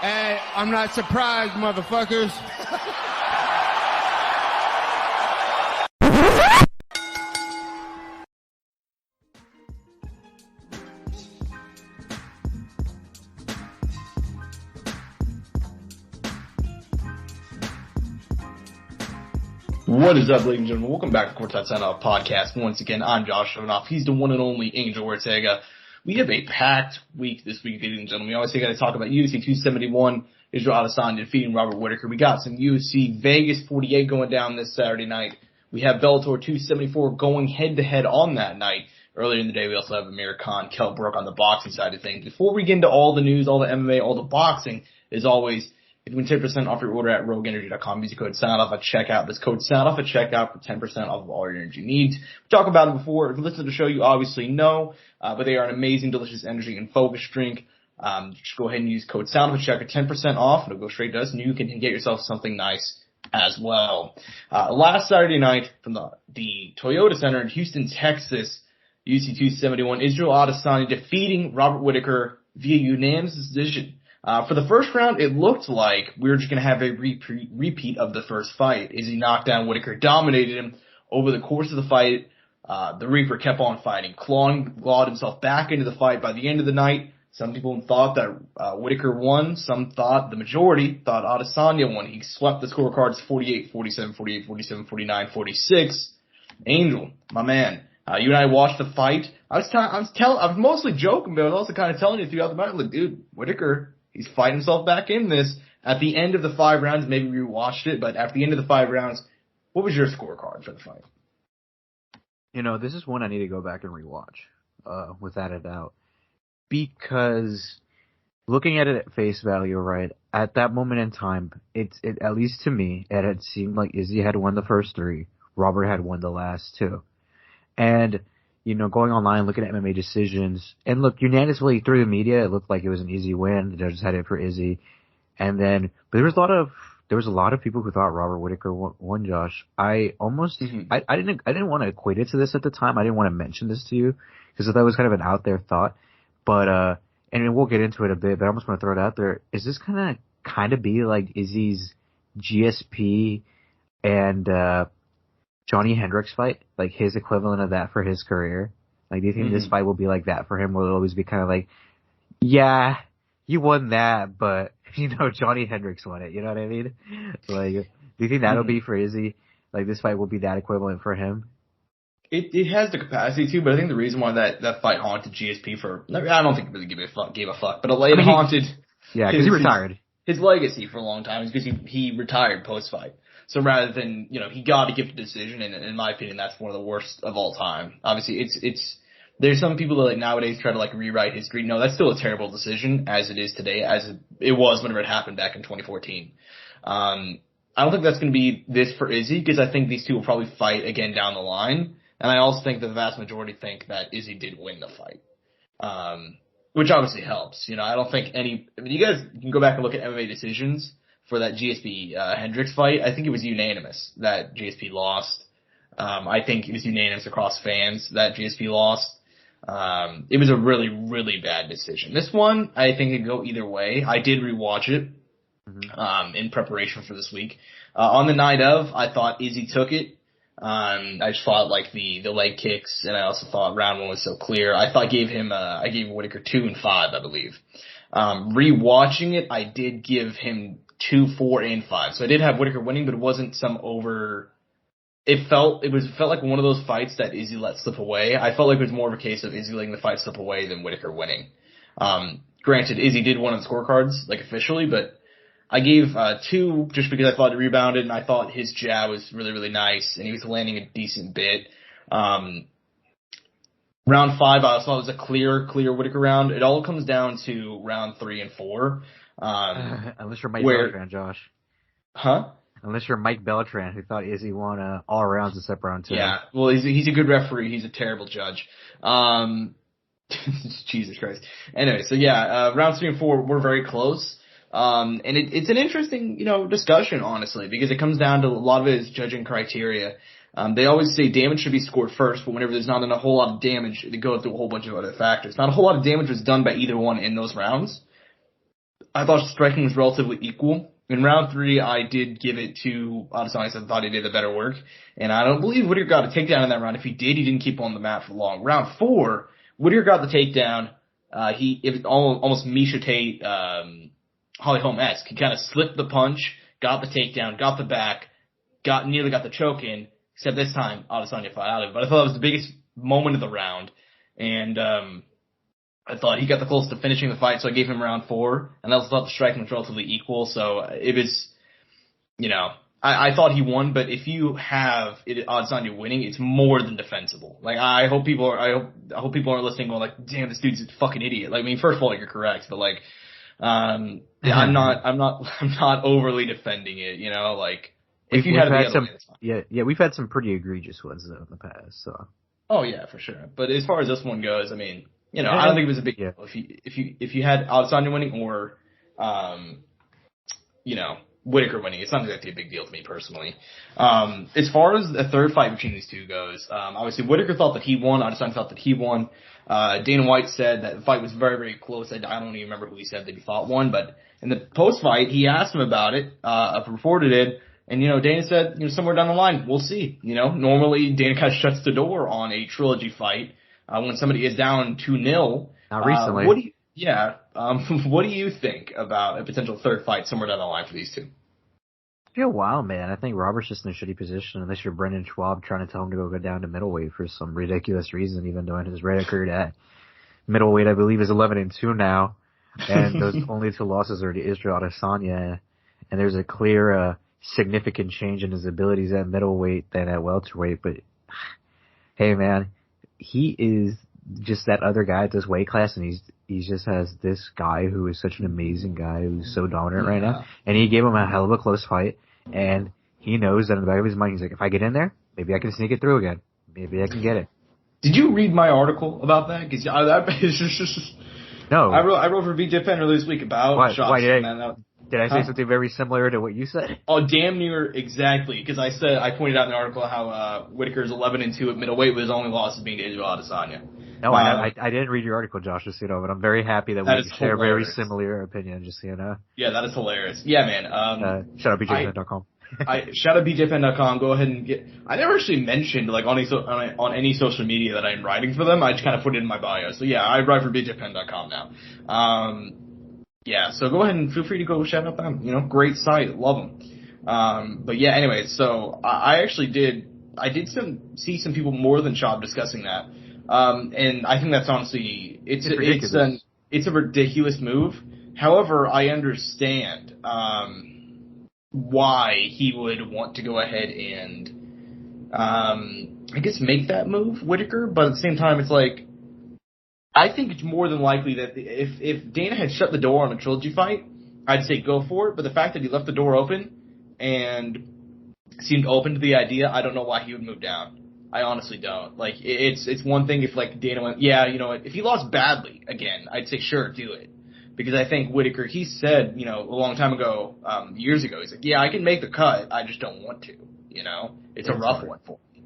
Hey, I'm not surprised, motherfuckers. What is up, ladies and gentlemen? Welcome back to Courtside Soundoff podcast. Once again, I'm Josh Evanoff. He's the one and only Angel Ortega. We have a packed week this week, ladies and gentlemen. We always got to talk about UFC 271, Israel Adesanya defeating Robert Whittaker. We got some UFC Vegas 48 going down this Saturday night. We have Bellator 274 going head-to-head on that night. Earlier in the day, we also have Amir Khan, Kell Brook on the boxing side of things. Before we get into all the news, all the MMA, all the boxing, as always, if you can 10% off your order at rogueenergy.com, use the code SOUNDOFF at checkout. This code SOUNDOFF at checkout for 10% off of all your energy needs. We talked about it before. If you listen to the show, you obviously know, but they are an amazing, delicious energy and focus drink. Just go ahead and use code SOUNDOFF at checkout, 10% off. It'll go straight to us, and you can get yourself something nice as well. Last Saturday night from the Toyota Center in Houston, Texas, UFC 271, Israel Adesanya defeating Robert Whittaker via unanimous decision. For the first round, it looked like we were just going to have a repeat of the first fight. Izzy knocked down Whittaker, dominated him. Over the course of the fight, the Reaper kept on fighting, clawed himself back into the fight. By the end of the night, some people thought that Whittaker won. Some thought, the majority thought Adesanya won. He swept the scorecards 48, 47, 48, 47, 49, 46. Angel, my man, you and I watched the fight. I was mostly joking, but I was also kind of telling you throughout the night, like, dude, Whittaker, he's fighting himself back in this. At the end of the 5 rounds, maybe we watched it, but at the end of the 5 rounds, what was your scorecard for the fight? You know, this is one I need to go back and rewatch, without a doubt. Because looking at it at face value, right, at that moment in time, it at least to me, it had seemed like Izzy had won the first 3, Robert had won the last 2. And, you know, going online, looking at MMA decisions, and look, unanimously through the media, it looked like it was an easy win. The judges had it for Izzy. And then, but there was a lot of people who thought Robert Whittaker won, Josh. I almost, I didn't want to equate it to this at the time. I didn't want to mention this to you, because that was kind of an out there thought. But, and we'll get into it a bit, but I almost want to throw it out there. Is this kind of be like Izzy's GSP and, Johnny Hendricks fight? Like his equivalent of that for his career? Like, do you think this fight will be like that for him? Will it always be kind of like, yeah, you won that, but, you know, Johnny Hendricks won it. You know what I mean? Like, do you think that'll be for Izzy? Like, this fight will be that equivalent for him? It has the capacity to, but I think the reason why that fight haunted GSP I don't think it really gave a fuck, but it haunted. Yeah, because he retired. His legacy for a long time is because he retired post-fight. So rather than, you know, he got a gift decision, and in my opinion, that's one of the worst of all time. Obviously, there's some people that like nowadays try to like rewrite history. No, that's still a terrible decision as it is today, as it was whenever it happened back in 2014. I don't think that's going to be this for Izzy, because I think these two will probably fight again down the line. And I also think the vast majority think that Izzy did win the fight. Which obviously helps. You know, I don't think you guys can go back and look at MMA decisions for that GSP Hendricks fight. I think it was unanimous that GSP lost. I think it was unanimous across fans that GSP lost. It was a really, really bad decision. This one, I think it could go either way. I did rewatch it in preparation for this week. On the night of, I thought Izzy took it. I just thought like the leg kicks, and I also thought round 1 was so clear. I gave Whittaker 2 and 5, I believe. Rewatching it, I did give him 2, 4, and 5. So I did have Whittaker winning, but it wasn't some over. It felt like one of those fights that Izzy let slip away. I felt like it was more of a case of Izzy letting the fight slip away than Whittaker winning. Granted, Izzy did win on the scorecards, like officially, but I gave 2 just because I thought it rebounded, and I thought his jab was really, really nice, and he was landing a decent bit. Round 5, I also thought it was a clear Whittaker round. It all comes down to round 3 and 4. Unless you're Mike Beltran, Josh. Huh? Unless you're Mike Beltran, who thought Izzy won all rounds except round 2. Yeah, well, he's a good referee. He's a terrible judge. Jesus Christ. Anyway, so yeah, rounds 3 and 4 were very close. And it's an interesting, discussion, honestly, because it comes down to a lot of it is judging criteria. They always say damage should be scored first, but whenever there's not a whole lot of damage, they go through a whole bunch of other factors. Not a whole lot of damage was done by either one in those rounds. I thought striking was relatively equal. In round 3, I did give it to Adesanya. I thought he did the better work. And I don't believe Whittaker got a takedown in that round. If he did, he didn't keep on the mat for long. Round 4, Whittaker got the takedown. It was almost Misha Tate, Holly Holm-esque. He kind of slipped the punch, got the takedown, got the back, nearly got the choke in, except this time Adesanya fought out of it. But I thought it was the biggest moment of the round. And, I thought he got the closest to finishing the fight, so I gave him round 4, and I also thought the striking was relatively equal, so it was, I thought he won, but if you have Adesanya winning, it's more than defensible. Like, I hope people are listening going like, damn, this dude's a fucking idiot. Like, I mean, first of all, you're correct, but like, I'm not overly defending it, like, if you had the other way, that's fine. Yeah, we've had some pretty egregious ones though in the past, so. Oh yeah, for sure. But as far as this one goes, I mean, I don't think it was a big deal if you had Adesanya winning or, Whittaker winning. It's not exactly a big deal to me personally. As far as the third fight between these two goes, obviously Whittaker thought that he won. Adesanya thought that he won. Dana White said that the fight was very, very close. I don't even remember who he said that he thought won, but in the post-fight, he asked him about it. A reporter did. And, Dana said, somewhere down the line, we'll see. Normally Dana kind of shuts the door on a trilogy fight. When somebody is down 2-0. Not recently. What do you think about a potential third fight somewhere down the line for these two? I feel wild, man. I think Robert's just in a shitty position unless you're Brendan Schwab trying to tell him to go down to middleweight for some ridiculous reason, even though his record at middleweight, I believe, is 11-2 now. And those only 2 losses are to Israel Adesanya. And there's a clear, significant change in his abilities at middleweight than at welterweight. But, hey, man. He is just that other guy at this weight class, and he just has this guy who is such an amazing guy who's so dominant right now. And he gave him a hell of a close fight, and he knows that in the back of his mind, he's like, if I get in there, maybe I can sneak it through again. Maybe I can get it. Did you read my article about that? Because no, I wrote for BJ Penn earlier this week about shots. Did I say something very similar to what you said? Oh, damn near exactly. Because I pointed out in the article how Whittaker's 11-2 at middleweight, but his only loss is being to Israel Adesanya. No, I didn't read your article, Josh, just so you know, but I'm very happy that we share a very similar opinion, just so you know. Yeah, that is hilarious. Yeah, man. Shout out BJPen.com. Shout out BJPen.com. Go ahead and I never actually mentioned like on any social media that I'm writing for them. I just kind of put it in my bio. So yeah, I write for BJPen.com now. Yeah, so go ahead and feel free to go shout out them. Great site, love them. But yeah, anyway, so I actually did see some people more than Schwab discussing that. And I think that's honestly, it's a ridiculous move. However, I understand, why he would want to go ahead and, I guess make that move, Whittaker, but at the same time, it's like, I think it's more than likely that if Dana had shut the door on a trilogy fight, I'd say go for it. But the fact that he left the door open and seemed open to the idea, I don't know why he would move down. I honestly don't. Like, it's one thing if like Dana went, yeah, if he lost badly again, I'd say sure, do it. Because I think Whittaker, he said, a long time ago, years ago, he's like, yeah, I can make the cut, I just don't want to. It's a rough one for me.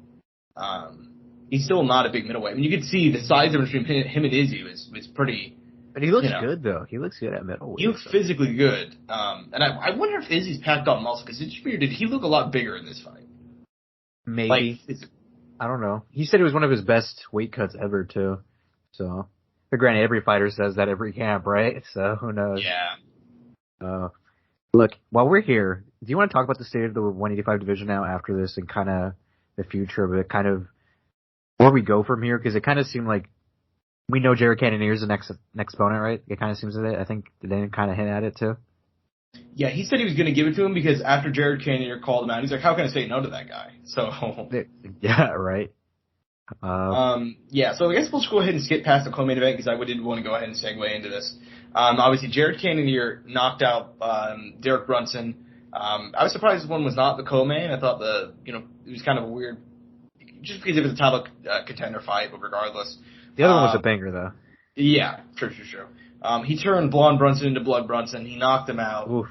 He's still not a big middleweight. I mean, you could see the size difference between him and Izzy was pretty. But he looks good, though. He looks good at middleweight. He looks physically good. And I wonder if Izzy's packed on muscle, because it's weird. Did he look a lot bigger in this fight? Maybe. I don't know. He said it was one of his best weight cuts ever, too. So, but granted, every fighter says that every camp, right? So, who knows? Yeah. Look, while we're here, do you want to talk about the state of the 185 division now after this and kind of the future of it, kind of where we go from here? Because it kind of seemed like we know Jared Cannonier's the next opponent, right? It kind of seems that. I think they kind of hint at it, too. Yeah, he said he was going to give it to him because after Jared Cannonier called him out, he's like, how can I say no to that guy? So. Yeah, right. Yeah, so I guess we'll just go ahead and skip past the co-main event because I did want to go ahead and segue into this. Obviously, Jared Cannonier knocked out Derek Brunson. I was surprised this one was not the co-main. I thought it was kind of a weird, just because it was a title contender fight, but regardless. The other one was a banger, though. Yeah, true. He turned Blonde Brunson into Blood Brunson. He knocked him out. Oof.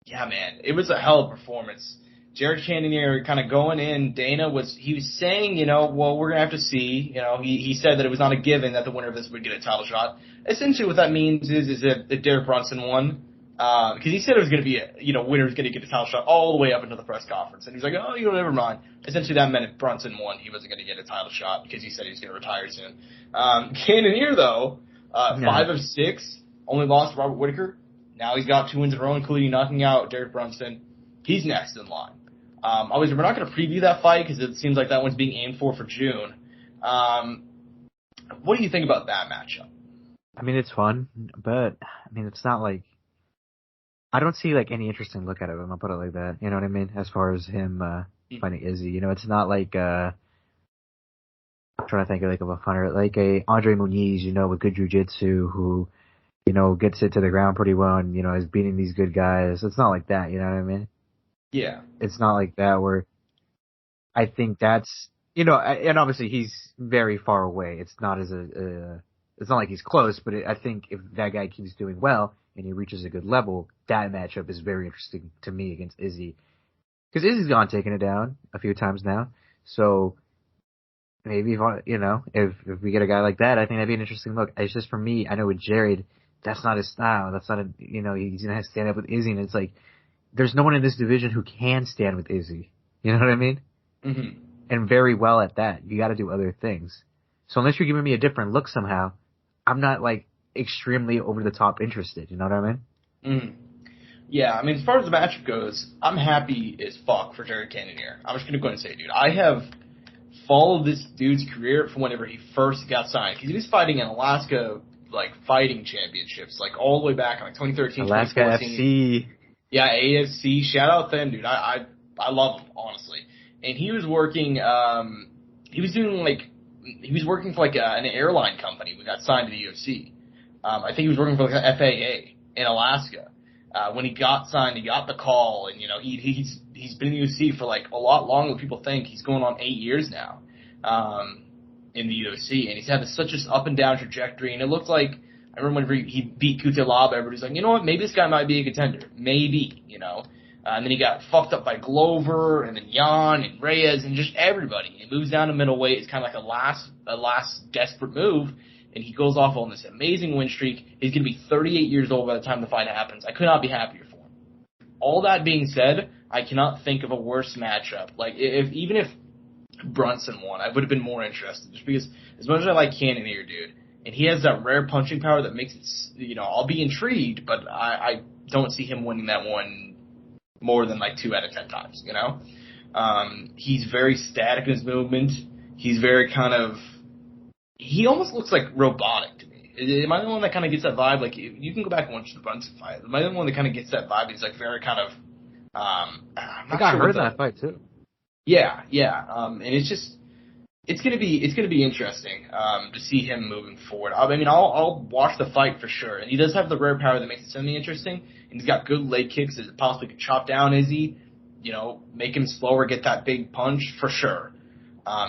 Yeah, man, it was a hell of a performance. Jared Cannonier kind of going in, he was saying, well, we're going to have to see. He said that it was not a given that the winner of this would get a title shot. Essentially what that means is if Derek Brunson won, because he said it was going to be, winner's going to get a title shot all the way up into the press conference. And he's like, oh, never mind. Essentially that meant if Brunson won, he wasn't going to get a title shot because he said he was going to retire soon. Cannonier, though, 5 of 6, only lost to Robert Whittaker. Now he's got 2 wins in a row, including knocking out Derek Brunson. He's next in line. Obviously, we're not going to preview that fight because it seems like that one's being aimed for June. What do you think about that matchup? I mean, it's fun, but it's not like I don't see like any interesting look at it. I'm gonna put it like that. You know what I mean? As far as him fighting Izzy, it's not like I'm trying to think of a funner like a Andre Muniz, with good jiu-jitsu who gets it to the ground pretty well and is beating these good guys. It's not like that. You know what I mean? Yeah. It's not like that where I think that's, and obviously he's very far away. It's not it's not like he's close, but I think if that guy keeps doing well and he reaches a good level, that matchup is very interesting to me against Izzy. Because Izzy's gone taking it down a few times now. So maybe, if we get a guy like that, I think that'd be an interesting look. It's just for me, I know with Jared, that's not his style. That's not he's going to have to stand up with Izzy, and it's like, there's no one in this division who can stand with Izzy. You know what I mean? Mm-hmm. And very well at that. You got to do other things. So unless you're giving me a different look somehow, I'm not extremely over the top interested. You know what I mean? Mm-hmm. Yeah, as far as the matchup goes, I'm happy as fuck for Jared Cannonier. I'm just gonna go ahead and say, dude, I have followed this dude's career from whenever he first got signed because he was fighting in Alaska fighting championships all the way back in 2013, Alaska 2014. FC. Yeah, AFC. Shout out them, dude. I love him, honestly. And he was working. He was working for an airline company when he got signed to the UFC. I think he was working for the FAA in Alaska. When he got signed, he got the call, and he's been in the UFC for a lot longer than people think. He's going on 8 years now in the UFC, and he's had such an up and down trajectory. And it looked like I remember whenever he beat Kutelaba, everybody's like, you know what, maybe this guy might be a contender, maybe, And then he got fucked up by Glover, and then Jan and Reyes, and just everybody. He moves down to middleweight. It's kind of a last desperate move. And he goes off on this amazing win streak. He's going to be 38 years old by the time the fight happens. I could not be happier for him. All that being said, I cannot think of a worse matchup. Even if Brunson won, I would have been more interested. Just because, as much as I like Cannonier, dude, and he has that rare punching power that makes it, I'll be intrigued, but I don't see him winning that one more than 2 out of 10 times, He's very static in his movement. He's very he almost looks robotic to me. Am I the one that kind of gets that vibe? You can go back and watch the Brunson fight. Am I the one that kind of gets that vibe? He's very I got hurt in that fight too. Yeah. And it's gonna be interesting to see him moving forward. I'll watch the fight for sure. And he does have the rare power that makes it something interesting. And he's got good leg kicks that possibly could chop down Izzy, make him slower, get that big punch for sure.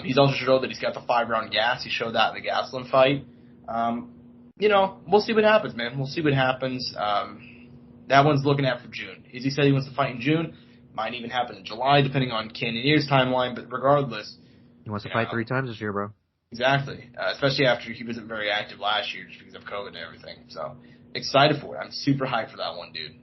He's also showed that he's got the 5-round gas. He showed that in the Gastelum fight. We'll see what happens, man. We'll see what happens. That one's looking at for June. Izzy said he wants to fight in June. Might even happen in July, depending on Cannonier's timeline. But regardless, he wants to fight 3 times this year, bro. Exactly. Especially after he wasn't very active last year just because of COVID and everything. So excited for it. I'm super hyped for that one, dude.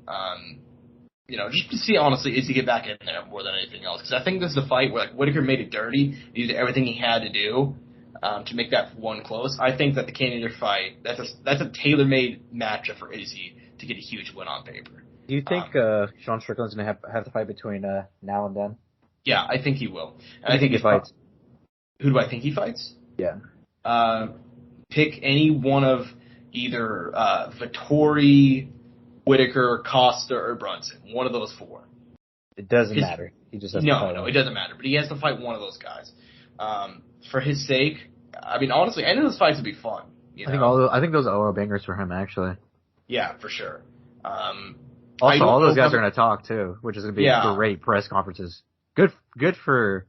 Just to see, honestly, Izzy get back in there more than anything else. Because I think this is a fight where, Whittaker made it dirty. He did everything he had to do to make that one close. I think that the Cannonier fight, that's a tailor-made matchup for Izzy to get a huge win on paper. Do you think Sean Strickland's going to have the fight between now and then? Yeah, I think he will. And I think he fights. Who do I think he fights? Yeah. Pick any one of either Vettori, Whittaker, Costa, or Brunson. One of those 4. It doesn't matter. He just has to fight it doesn't matter. But he has to fight one of those guys. For his sake, honestly, any of those fights would be fun. I think those are bangers for him, actually. Yeah, for sure. Also, all those guys are going to talk too, which is going to be great press conferences. Good for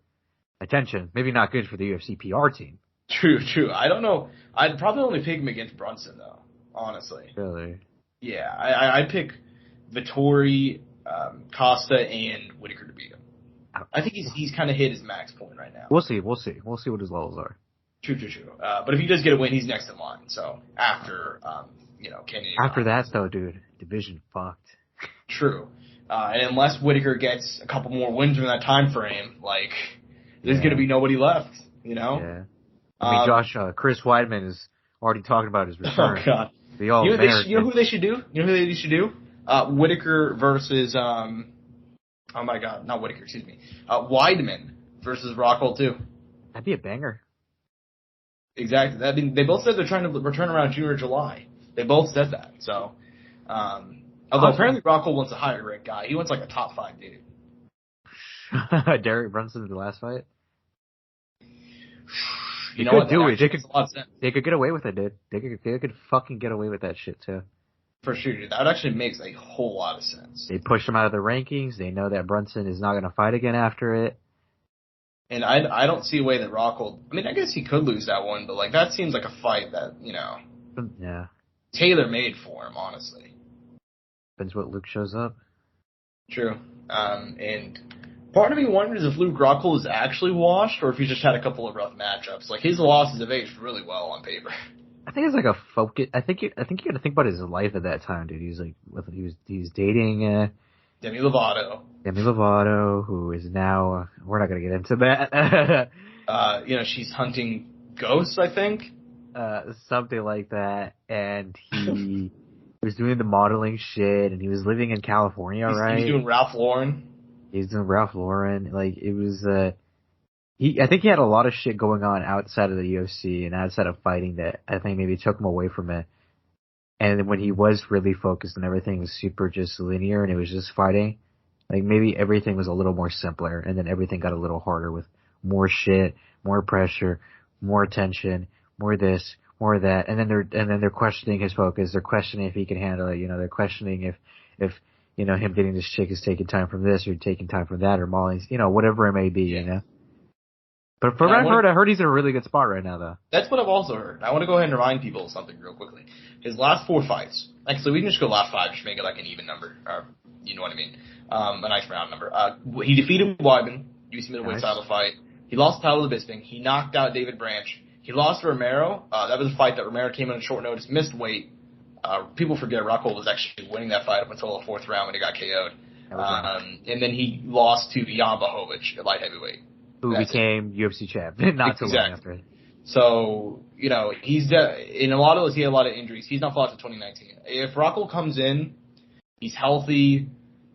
attention. Maybe not good for the UFC PR team. True. I don't know. I'd probably only pick him against Brunson, though, honestly. Really? Yeah, I'd pick Vettori, Costa, and Whittaker to beat him. I think he's kind of hit his max point right now. We'll see what his levels are. True. But if he does get a win, he's next in line. So after, Kenny. After that, though, dude, division fucked. True. And unless Whitaker gets a couple more wins in that time frame, like, there's going to be nobody left, Yeah. I mean, Josh, Chris Weidman is already talking about his return. Oh, God. You know who they should do? Whitaker versus, oh my God, not Whitaker, excuse me. Weidman versus Rockhold, too. That'd be a banger. Exactly. They both said they're trying to return around June or July. They both said that. So, although apparently Rockhold wants a higher ranked guy. He wants like a top 5 dude. Derek Brunson in the last fight? You know what? They could get away with it, dude. They could fucking get away with that shit, too. For sure, dude. That actually makes a whole lot of sense. They push him out of the rankings. They know that Brunson is not going to fight again after it. And I don't see a way that Rockhold, I mean, I guess he could lose that one, but like that seems like a fight that, Yeah. Taylor made for him, honestly. Depends what Luke shows up. True. And part of me wonders if Luke Rockhold is actually washed or if he's just had a couple of rough matchups. Like his losses have aged really well on paper. I think it's like a focus. I think you got to think about his life at that time, dude. He's dating Demi Lovato, who is now, we're not going to get into that. She's hunting ghosts, I think. Something like that. And he was doing the modeling shit, and he was living in California, right? He's doing Ralph Lauren. Like, it was, I think he had a lot of shit going on outside of the UFC and outside of fighting that I think maybe took him away from it. And when he was really focused and everything was super just linear and it was just fighting, like maybe everything was a little more simpler and then everything got a little harder with more shit, more pressure, more attention, more this, more that. And then they're questioning his focus. They're questioning if he can handle it. They're questioning if him getting this chick is taking time from this or taking time from that or Molly's, whatever it may be, But from what I heard he's in a really good spot right now, though. That's what I've also heard. I want to go ahead and remind people of something real quickly. His last 4 fights, actually we can just go last 5, just make it like an even number, or you know what I mean, a nice round number. He defeated Weidman, UFC middleweight title fight. He lost the title to Bisping. He knocked out David Branch. He lost to Romero. That was a fight that Romero came in on short notice, missed weight. People forget Rockhold was actually winning that fight up until the 4th round when he got KO'd. And then he lost to Jan Blachowicz at light heavyweight. Who became UFC champ not too long after it. So, he's in a lot of those, he had a lot of injuries. He's not fought to 2019. If Rockhold comes in, he's healthy.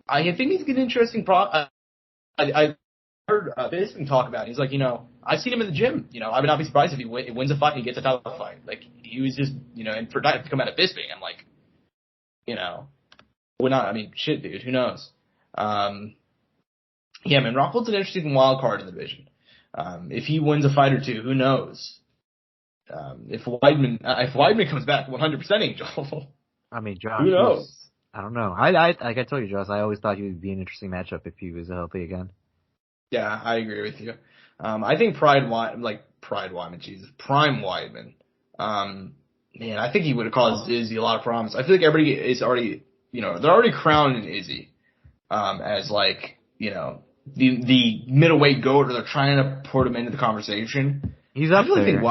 I think he's an interesting I heard Bisping talk about it. He's like, I've seen him in the gym. I would not be surprised if he wins a fight and he gets a title fight. Like, he was just, and for that to come out of Bisping, I'm like, would not, I mean, shit, dude, who knows? Yeah, man, Rockhold's an interesting wild card in the division. If he wins a fight or two, who knows? If Weidman comes back 100% Angel. I mean, Josh. Who knows? I don't know. Like I told you, Josh, I always thought he would be an interesting matchup if he was healthy again. Yeah, I agree with you. I think Prime Weidman. Man, I think he would have caused Izzy a lot of problems. I feel like everybody is already, they're already crowning Izzy, as like, the middleweight GOAT, or they're trying to put him into the conversation. He's up there.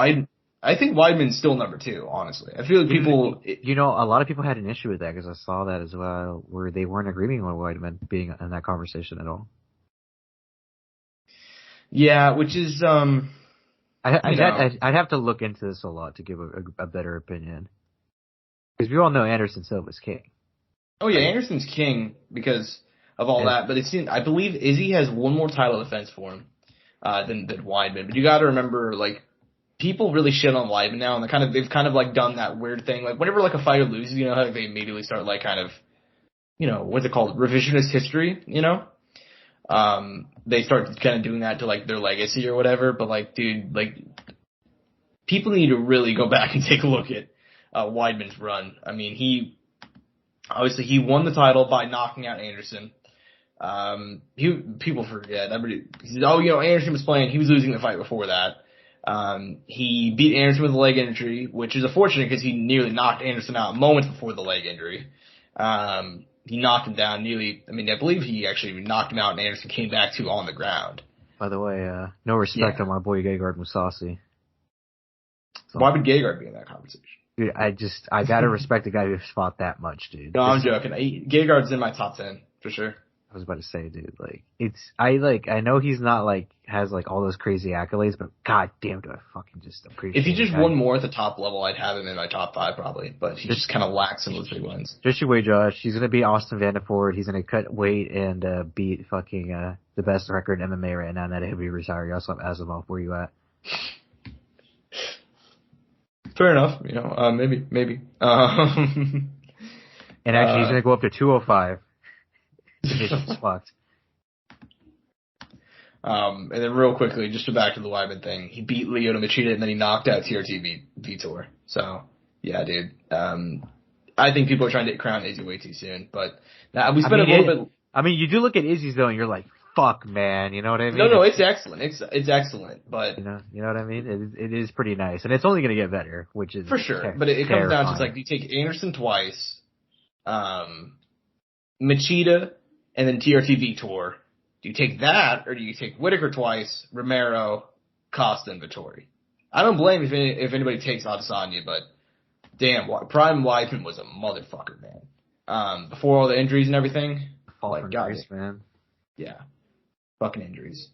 I think Weidman's still number 2, honestly. I feel like people... a lot of people had an issue with that because I saw that as well, where they weren't agreeing on Weidman being in that conversation at all. Yeah, which is... I'd have to look into this a lot to give a better opinion. Because we all know Anderson Silva's king. Oh yeah, Anderson's king because of all that, but I believe Izzy has one more title defense for him than Weidman. But you got to remember, like, people really shit on Weidman now, and they've kind of like done that weird thing. Like whenever like a fighter loses, how they immediately start like kind of, what's it called, revisionist history. They start kind of doing that to like their legacy or whatever. But like, dude, like, people need to really go back and take a look at Weidman's run. I mean, he won the title by knocking out Anderson. People forget. Anderson was playing. He was losing the fight before that. He beat Anderson with a leg injury, which is unfortunate because he nearly knocked Anderson out moments before the leg injury. he knocked him down nearly. I mean, I believe he actually knocked him out, and Anderson came back to on the ground. By the way, no respect on my boy Gegard Mousasi. So, why would Gegard be in that conversation? Dude, I gotta respect the guy who's fought that much, dude. No, I'm joking. Gegard's in my top 10 for sure. I was about to say, dude, I know he's not has all those crazy accolades, but god damn, do I fucking just appreciate. If he just won more at the top level, I'd have him in my top 5 probably, but he just kind of lacks some of those big wins. Just you wait, Josh. He's gonna beat Austin Vanderford. He's gonna cut weight and beat fucking the best record in MMA right now, and that he'll be retired. You also have Evanoff. Where you at? Fair enough. Maybe. And actually, he's gonna go up to 205. Division's fucked. And then real quickly, just to back to the Weidman thing, he beat Lyoto Machida and then he knocked out TRT Vitor. So, yeah, dude. I think people are trying to crown Izzy way too soon, but we spent a little bit. I mean, you do look at Izzy's though, and you're like, fuck, man. You know what I mean? No, it's excellent. It's excellent, but you know what I mean? It is pretty nice, and it's only gonna get better, which is for sure. But it comes down to you take Anderson twice, Machida, and then TRT Vitor. Do you take that, or do you take Whitaker twice, Romero, Costa, and Vittori? I don't blame if anybody takes Adesanya, but damn, Prime Weidman was a motherfucker, man. Before all the injuries and everything, injuries, man. Yeah, fucking injuries.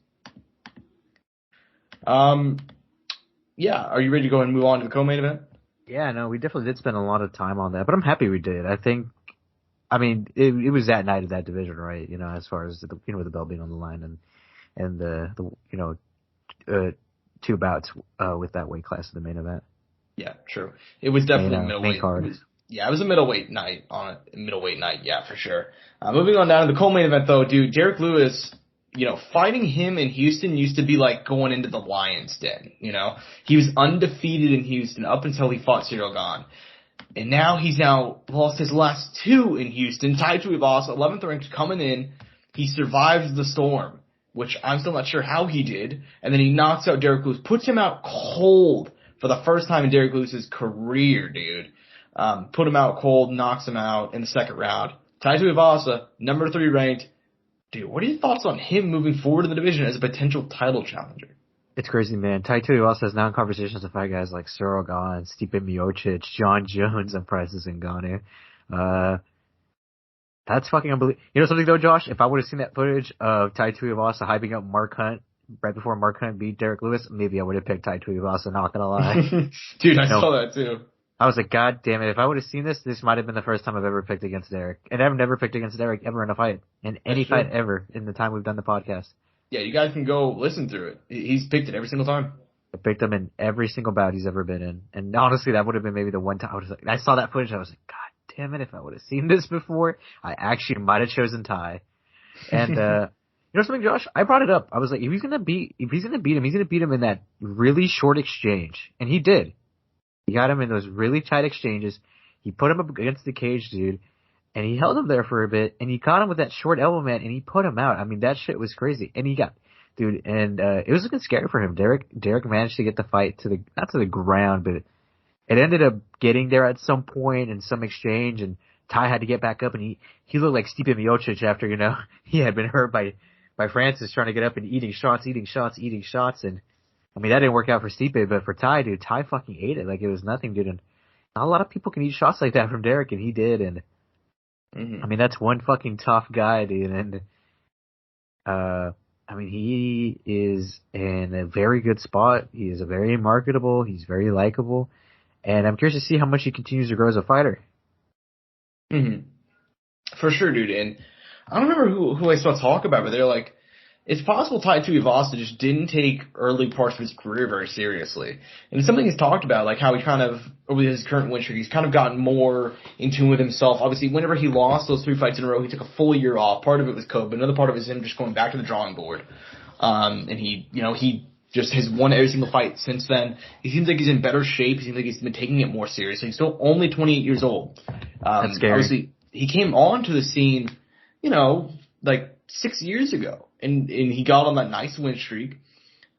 Yeah, are you ready to go and move on to the co-main event? Yeah, no, we definitely did spend a lot of time on that, but I'm happy we did. I mean, it was that night of that division, right? You know, as far as with the belt being on the line and the 2 bouts with that weight class in the main event. Yeah, true. It was definitely middleweight. Main card. It was a middleweight night yeah, for sure. Moving on down to the co-main event though, dude, Derek Lewis, fighting him in Houston used to be like going into the Lions Den, He was undefeated in Houston up until he fought Cyril Gane. And now he's lost his last 2 in Houston. Tai Tuivasa, 11th ranked, coming in. He survives the storm, which I'm still not sure how he did. And then he knocks out Derek Lewis, puts him out cold for the first time in Derek Lewis's career, dude. Put him out cold, knocks him out in the second round. Tai Tuivasa, number 3 ranked. Dude, what are your thoughts on him moving forward in the division as a potential title challenger? It's crazy, man. Tai Tuivasa is now in conversations to fight guys like Cyril Gane, Stipe Miocic, John Jones, and Francis Ngannou. That's fucking unbelievable. You know something though, Josh? If I would have seen that footage of Tai Tuivasa hyping up Mark Hunt right before Mark Hunt beat Derek Lewis, maybe I would have picked Tai Tuivasa, not gonna lie. Dude, I saw that too. I was like, god damn it, if I would have seen this might have been the first time I've ever picked against Derek. And I've never picked against Derek ever in a fight. In any fight ever in the time we've done the podcast. Yeah, you guys can go listen through it. He's picked it every single time. I picked him in every single bout he's ever been in. And honestly, that would have been maybe the one time I saw that footage, I was like, god damn it, if I would have seen this before, I actually might have chosen Tai. And, you know something, Josh? I brought it up. I was like, if he's gonna beat him, he's gonna beat him in that really short exchange. And he did. He got him in those really tight exchanges. He put him up against the cage, dude. And he held him there for a bit, and he caught him with that short elbow, man, and he put him out. I mean, that shit was crazy. And it was looking scary for him. Derek managed to get the fight not to the ground, but it ended up getting there at some point in some exchange, and Tai had to get back up, and he looked like Stipe Miocic after, he had been hurt by Francis trying to get up and eating shots, and I mean, that didn't work out for Stipe, but for Tai, dude, Tai fucking ate it like it was nothing, dude, and not a lot of people can eat shots like that from Derek, and he did, and I mean, that's one fucking tough guy, dude, and I mean, he is in a very good spot. He is very marketable. He's very likable, and I'm curious to see how much he continues to grow as a fighter. Mm-hmm. For sure, dude, and I don't remember who I saw talk about, but they're like, it's possible Tai Tuivasa just didn't take early parts of his career very seriously. And it's something he's talked about, like how he kind of, over his current win streak, he's kind of gotten more in tune with himself. Obviously, whenever he lost those 3 fights in a row, he took a full year off. Part of it was COVID, another part of it was him just going back to the drawing board. And he just has won every single fight since then. He seems like he's in better shape. He seems like he's been taking it more seriously. He's still only 28 years old. That's scary. Obviously, he came onto the scene, like 6 years ago. And he got on that nice win streak.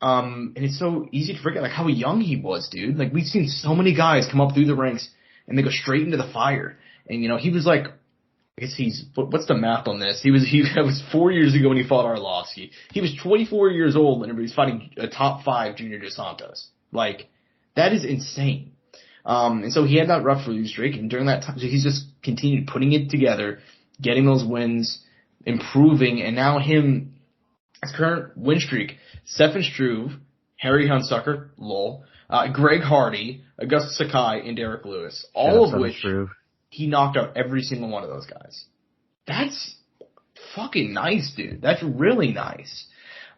And it's so easy to forget, like, how young he was, dude. Like, we've seen so many guys come up through the ranks and they go straight into the fire. And, he was like, I guess what's the math on this? That was 4 years ago when he fought Arlovsky. He was 24 years old and he was fighting a top 5 Junior Dos Santos. Like, that is insane. And so he had that rough lose streak, and during that time, so he's just continued putting it together, getting those wins, improving, and now his current win streak, Stefan Struve, Harry Hunsucker, Greg Hardy, Augusto Sakai, and Derek Lewis, all of which he knocked out every single one of those guys. That's fucking nice, dude. That's really nice.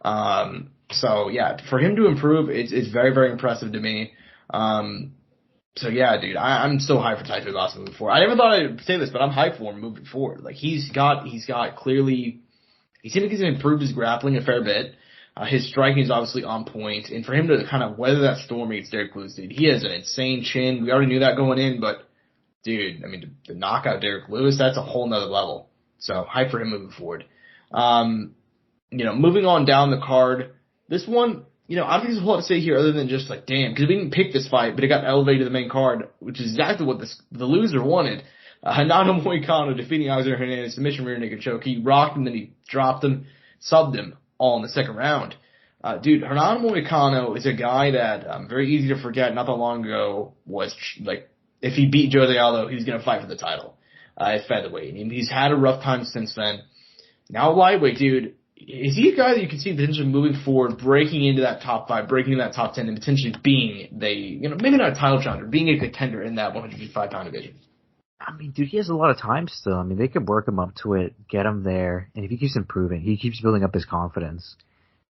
So yeah, for him to improve, it's very, very impressive to me. So yeah, dude, I'm so hyped for Tai Tuivasa moving forward. I never thought I'd say this, but I'm hyped for him moving forward. Like, he's got clearly, he seems like he's improved his grappling a fair bit. His striking is obviously on point, and for him to kind of weather that storm against Derek Lewis, dude, he has an insane chin. We already knew that going in, but dude, I mean, to knock out Derek Lewis, that's a whole nother level. So hype for him moving forward. Moving on down the card, this one, I don't think there's a whole lot to say here other than just like, damn, because we didn't pick this fight, but it got elevated to the main card, which is exactly what the loser wanted. Renato Moicano defeating Alexander Hernandez, submission rear naked choke. He rocked him, then he dropped him, subbed him all in the second round. Dude, Renato Moicano is a guy that, very easy to forget, not that long ago was like, if he beat Jose Aldo, he was going to fight for the title at featherweight. And he's had a rough time since then. Now lightweight, dude, is he a guy that you can see potentially moving forward, breaking into that top 5, breaking into that top 10, and potentially being maybe not a title challenger, being a contender in that 155-pound division? I mean, dude, he has a lot of time still. I mean, they could work him up to it, get him there, and if he keeps improving, he keeps building up his confidence,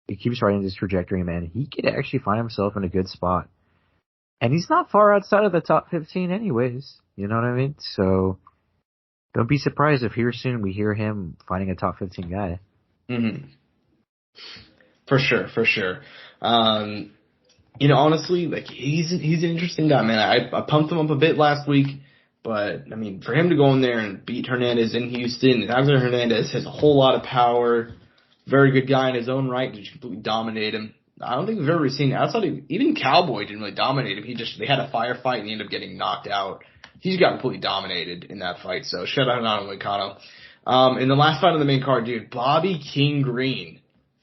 he keeps riding this trajectory, man, he could actually find himself in a good spot. And he's not far outside of the top 15 anyways, you know what I mean? So, don't be surprised if here soon we hear him fighting a top 15 guy. Mm-hmm. For sure. Honestly, like, he's an interesting guy, man. I pumped him up a bit last week, but, I mean, for him to go in there and beat Hernandez in Houston, and Alexander Hernandez has a whole lot of power, very good guy in his own right, to completely dominate him. I don't think we've ever seen, outside of, even Cowboy didn't really dominate him. They had a firefight and he ended up getting knocked out. He's got completely dominated in that fight, so shout out to Moicano. In the last fight on the main card, dude, Bobby King Green,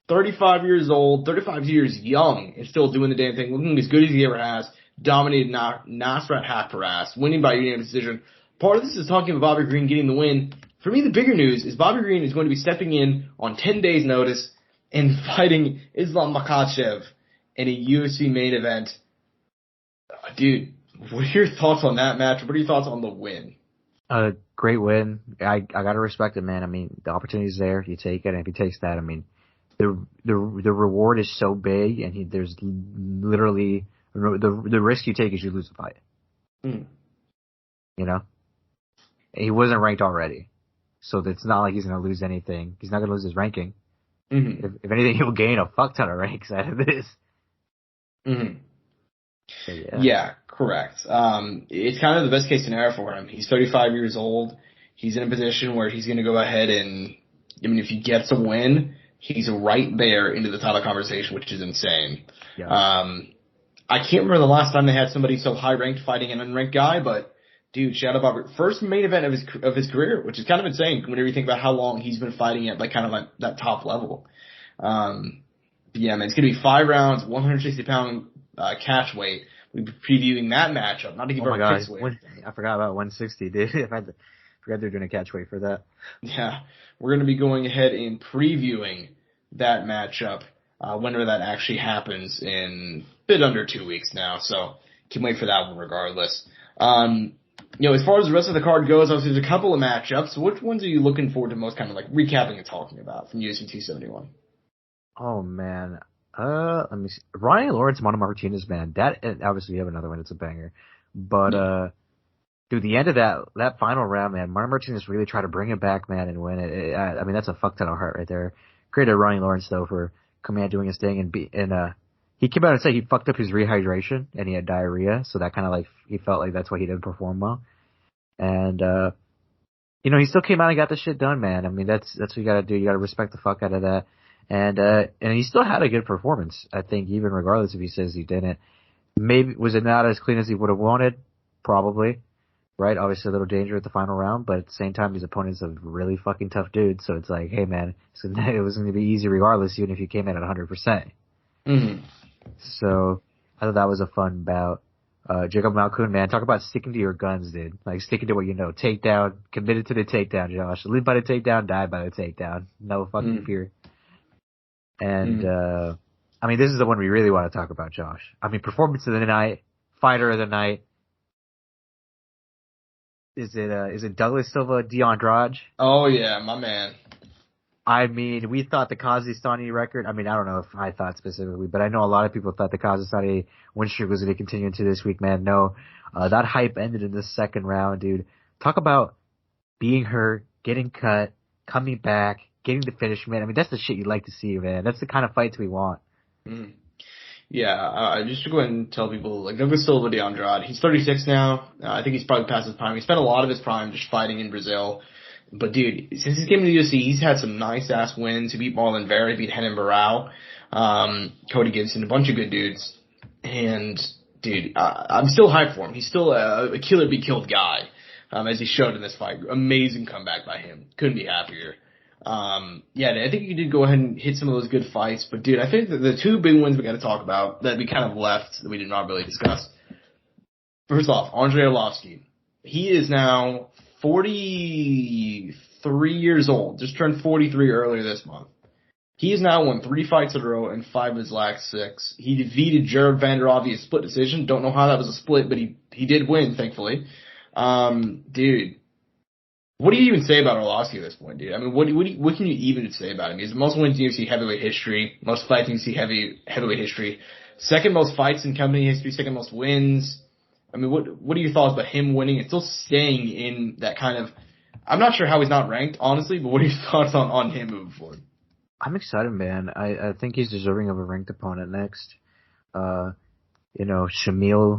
35 years old, 35 years young, and still doing the damn thing, looking as good as he ever has, dominated Nasrat Haqparast, winning by unanimous decision. Part of this is talking about Bobby Green getting the win. For me, the bigger news is Bobby Green is going to be stepping in on 10 days' notice and fighting Islam Makhachev in a UFC main event. Dude, what are your thoughts on that match? What are your thoughts on the win? Great win. I gotta respect it, man. I mean, the opportunity's there. You take it, and if he takes that, I mean, the reward is so big, and there's literally the risk you take is you lose the fight. Mm. He wasn't ranked already, so it's not like he's gonna lose anything. He's not gonna lose his ranking. Mm-hmm. If anything, he'll gain a fuck ton of ranks out of this. Mm-hmm. So, yeah, correct. It's kind of the best case scenario for him. He's 35 years old. He's in a position where he's going to go ahead and, I mean, if he gets a win, he's right there into the title conversation, which is insane. Yeah. I can't remember the last time they had somebody so high ranked fighting an unranked guy, but dude, shout out Bobby. First main event of his career, which is kind of insane whenever you think about how long he's been fighting at kind of that top level. Yeah, man, it's going to be 5 rounds, 160-pound catch weight. We'll be previewing that matchup, not to give our picks away. I forgot about 160, dude. I forgot they're doing a catch weight for that. Yeah, we're going to be going ahead and previewing that matchup whenever that actually happens in a bit under 2 weeks now. So can wait for that one regardless. As far as the rest of the card goes, obviously there's a couple of matchups. Which ones are you looking forward to most, kind of like recapping and talking about from UFC 271? Oh man. Let me see. Ryan Lawrence, Mono Martinez, man. That, and obviously you have another one. It's a banger. But, dude, the end of that final round, man, Mono Martinez really tried to bring it back, man, and win it. I mean, that's a fuck ton of heart right there. Credit to Ryan Lawrence, though, for coming out doing his thing and he came out and said he fucked up his rehydration and he had diarrhea. So that kind of he felt like that's why he didn't perform well. And, he still came out and got the shit done, man. I mean, that's what you gotta do. You gotta respect the fuck out of that. And he still had a good performance, I think, even regardless if he says he didn't. Maybe, was it not as clean as he would have wanted? Probably. right? Obviously a little danger at the final round, but at the same time, his opponent's a really fucking tough dude. So it's like, hey man, it was going to be easy regardless, even if you came in at 100%. Mm-hmm. So I thought that was a fun bout. Jacob Malkoun, man, talk about sticking to your guns, dude. Like, sticking to what you know. Takedown, committed to the takedown, Josh. Live by the takedown, die by the takedown. No fucking fear. And, I mean, this is the one we really want to talk about, Josh. I mean, performance of the night, fighter of the night. Is it Douglas Silva, D'Andrade? Oh yeah, my man. I mean, we thought the Kazakhstani record, I mean, I don't know if I thought specifically, but I know a lot of people thought the Kazakhstani win streak was going to continue into this week, man. No, that hype ended in the second round, dude. Talk about being hurt, getting cut, coming back, getting the finish, man. I mean, that's the shit you like to see, man. That's the kind of fights we want. Mm. Yeah, just to go ahead and tell people, like, Douglas Silva de Andrade, he's 36 now. I think he's probably past his prime. He spent a lot of his prime just fighting in Brazil. But dude, since he came to the UFC, he's had some nice ass wins. He beat Marlon Vera, he beat Renan Barão, Cody Gibson, a bunch of good dudes. And dude, I'm still hyped for him. He's still a killer be killed guy, as he showed in this fight. Amazing comeback by him. Couldn't be happier. Yeah, I think you did go ahead and hit some of those good fights. But dude, I think that the two big wins we got to talk about that we kind of left that we did not really discuss. First off, Andrea Lowski. He is now 43 years old. Just turned 43 earlier this month. He has now won 3 fights in a row and 5 of his last 6. He defeated Jared Vanderoff via split decision. Don't know how that was a split, but he did win, thankfully. Dude, what do you even say about Arlovski at this point, dude? I mean, what can you even say about him? He's the most wins in UFC heavyweight history, most fights in UFC heavyweight history, second most fights in company history, second most wins. I mean, what are your thoughts about him winning and still staying in that kind of? I'm not sure how he's not ranked, honestly, but what are your thoughts on him moving forward? I'm excited, man. I think he's deserving of a ranked opponent next. Shamil,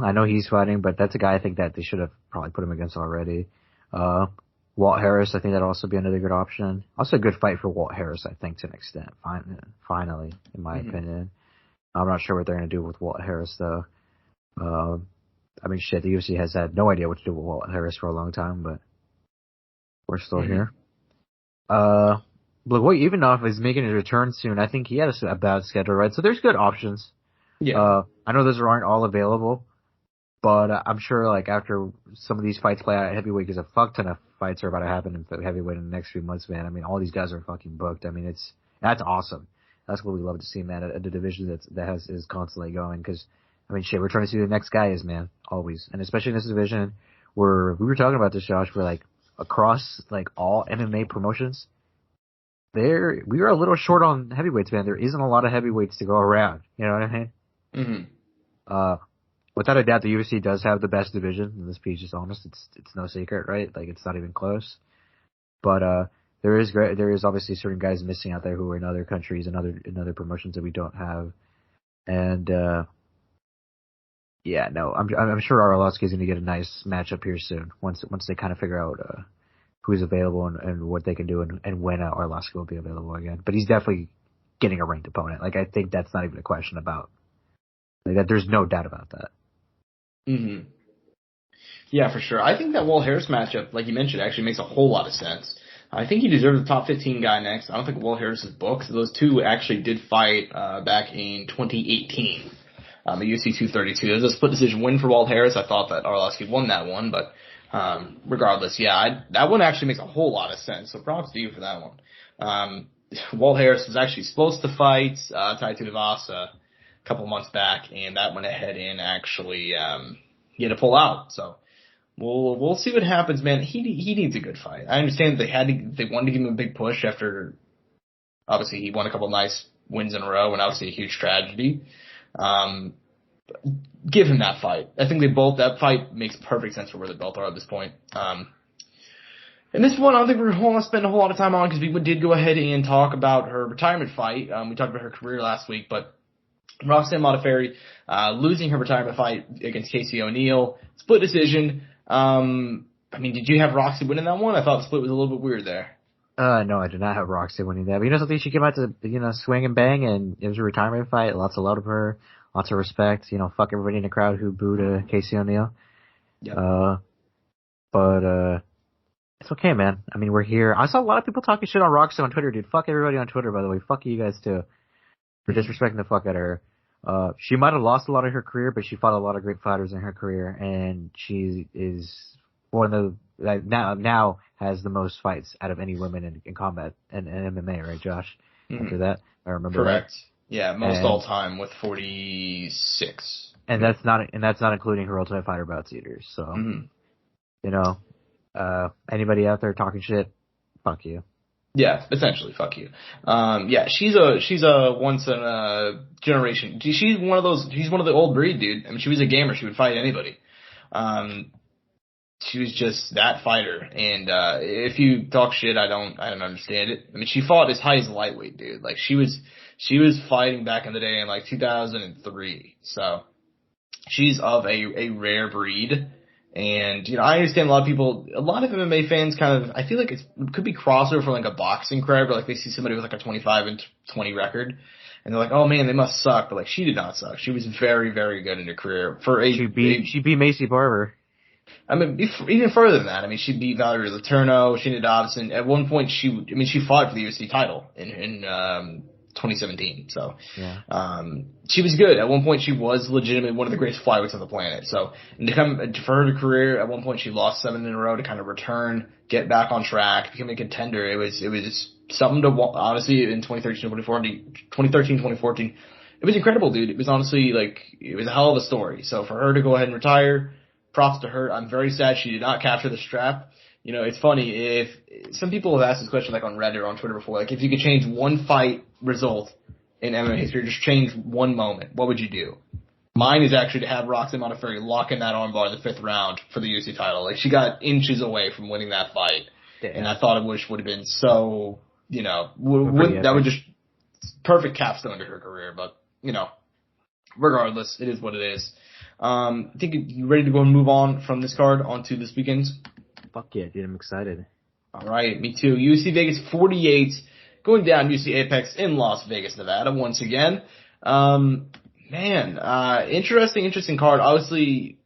I know he's fighting, but that's a guy I think that they should have probably put him against already. Walt Harris, I think that'd also be another good option. Also a good fight for Walt Harris, I think, to an extent. Finally, in my opinion. I'm not sure what they're going to do with Walt Harris, though. I mean, shit, the UFC has had no idea what to do with Walt Harris for a long time, but we're still here. Look, Evanoff is making his return soon. I think he had a bad schedule, right? So there's good options. Yeah. I know those aren't all available, but I'm sure, like, after some of these fights play out at heavyweight, because a fuck ton of fights are about to happen in heavyweight in the next few months, man. I mean, all these guys are fucking booked. I mean, that's awesome. That's what we love to see, man, at the division that is constantly going, because, I mean, shit, we're trying to see who the next guy is, man, always. And especially in this division where we were talking about this, Josh, where, like, across, like, all MMA promotions, we are a little short on heavyweights, man. There isn't a lot of heavyweights to go around. You know what I mean? Without a doubt, the UFC does have the best division. And let's be just honest, it's no secret, right? Like, it's not even close. But there is obviously certain guys missing out there who are in other countries and other promotions that we don't have. And yeah, no, I'm sure Arlovski is going to get a nice matchup here soon once they kind of figure out who's available and what they can do and when Arlovski will be available again. But he's definitely getting a ranked opponent. Like, I think that's not even a question about. Like, that there's no doubt about that. Yeah, for sure. I think that Walt Harris matchup, like you mentioned, actually makes a whole lot of sense. I think he deserves the top 15 guy next. I don't think Walt Harris is booked. Those two actually did fight back in 2018 at UFC 232. It was a split decision win for Walt Harris. I thought that Arlovski won that one, but regardless, yeah, that one actually makes a whole lot of sense. So props to you for that one. Walt Harris was actually supposed to fight Tai Tuivasa a couple months back, and that went ahead and actually he had to pull out. So we'll see what happens, man. He needs a good fight. I understand they wanted to give him a big push after obviously he won a couple nice wins in a row and obviously a huge tragedy. Give him that fight. I think that fight makes perfect sense for where they both are at this point. And this one, I don't think we're going to spend a whole lot of time on because we did go ahead and talk about her retirement fight. We talked about her career last week, but Roxanne Modafferi losing her retirement fight against Casey O'Neill, split decision. I mean, did you have Roxy winning that one? I thought the split was a little bit weird there. No, I did not have Roxy winning that. But you know something? She came out to, swing and bang, and it was a retirement fight. Lots of love of her. Lots of respect. Fuck everybody in the crowd who booed Casey O'Neill. Yep. But it's okay, man. I mean, we're here. I saw a lot of people talking shit on Roxanne on Twitter, dude. Fuck everybody on Twitter, by the way. Fuck you guys too for disrespecting the fuck out of her. She might have lost a lot of her career, but she fought a lot of great fighters in her career, and she is one of the now has the most fights out of any women in combat and MMA, right, Josh? After that, I remember. Correct. Right? Yeah, most all time with 46. And that's not including her Ultimate Fighter bouts either. So, you know, anybody out there talking shit, fuck you. Yeah, essentially, fuck you. Yeah, she's a once in a generation. She's one of the old breed, dude. I mean, she was a gamer. She would fight anybody. She was just that fighter. And, if you talk shit, I don't understand it. I mean, she fought as high as lightweight, dude. Like, she was fighting back in the day in like 2003. So, she's of a rare breed. And, you know, I understand a lot of MMA fans kind of, I feel like it could be crossover for like a boxing crowd, where like they see somebody with like a 25-20 record, and they're like, oh man, they must suck. But like, she did not suck. She was very, very good in her career. She beat Macy Barber. I mean, even further than that, I mean, she beat Valerie Letourneau, Sheena Dobson. At one point, she fought for the UFC title in 2017. So, yeah. She was good. At one point, she was legitimately one of the greatest flyweights on the planet. So, and for her career, at one point, she lost 7 in a row to kind of return, get back on track, become a contender. It was something to, honestly, in 2013, 2014, it was incredible, dude. It was honestly, like, it was a hell of a story. So for her to go ahead and retire, props to her. I'm very sad she did not capture the strap. You know, it's funny, if some people have asked this question like on Reddit or on Twitter before, like if you could change one fight result in MMA history, just change one moment, what would you do? Mine is actually to have Roxanne Modafferi lock in that armbar in the 5th round for the UFC title. Like, she got inches away from winning that fight. Yeah. And I thought it would have been so, you know, that would just perfect capstone to her career. But, you know, regardless, it is what it is. I think you ready to go and move on from this card onto this weekend's? Fuck yeah, dude, I'm excited. All right, me too. UFC Vegas 48 going down UFC Apex in Las Vegas, Nevada once again. Interesting card. Obviously,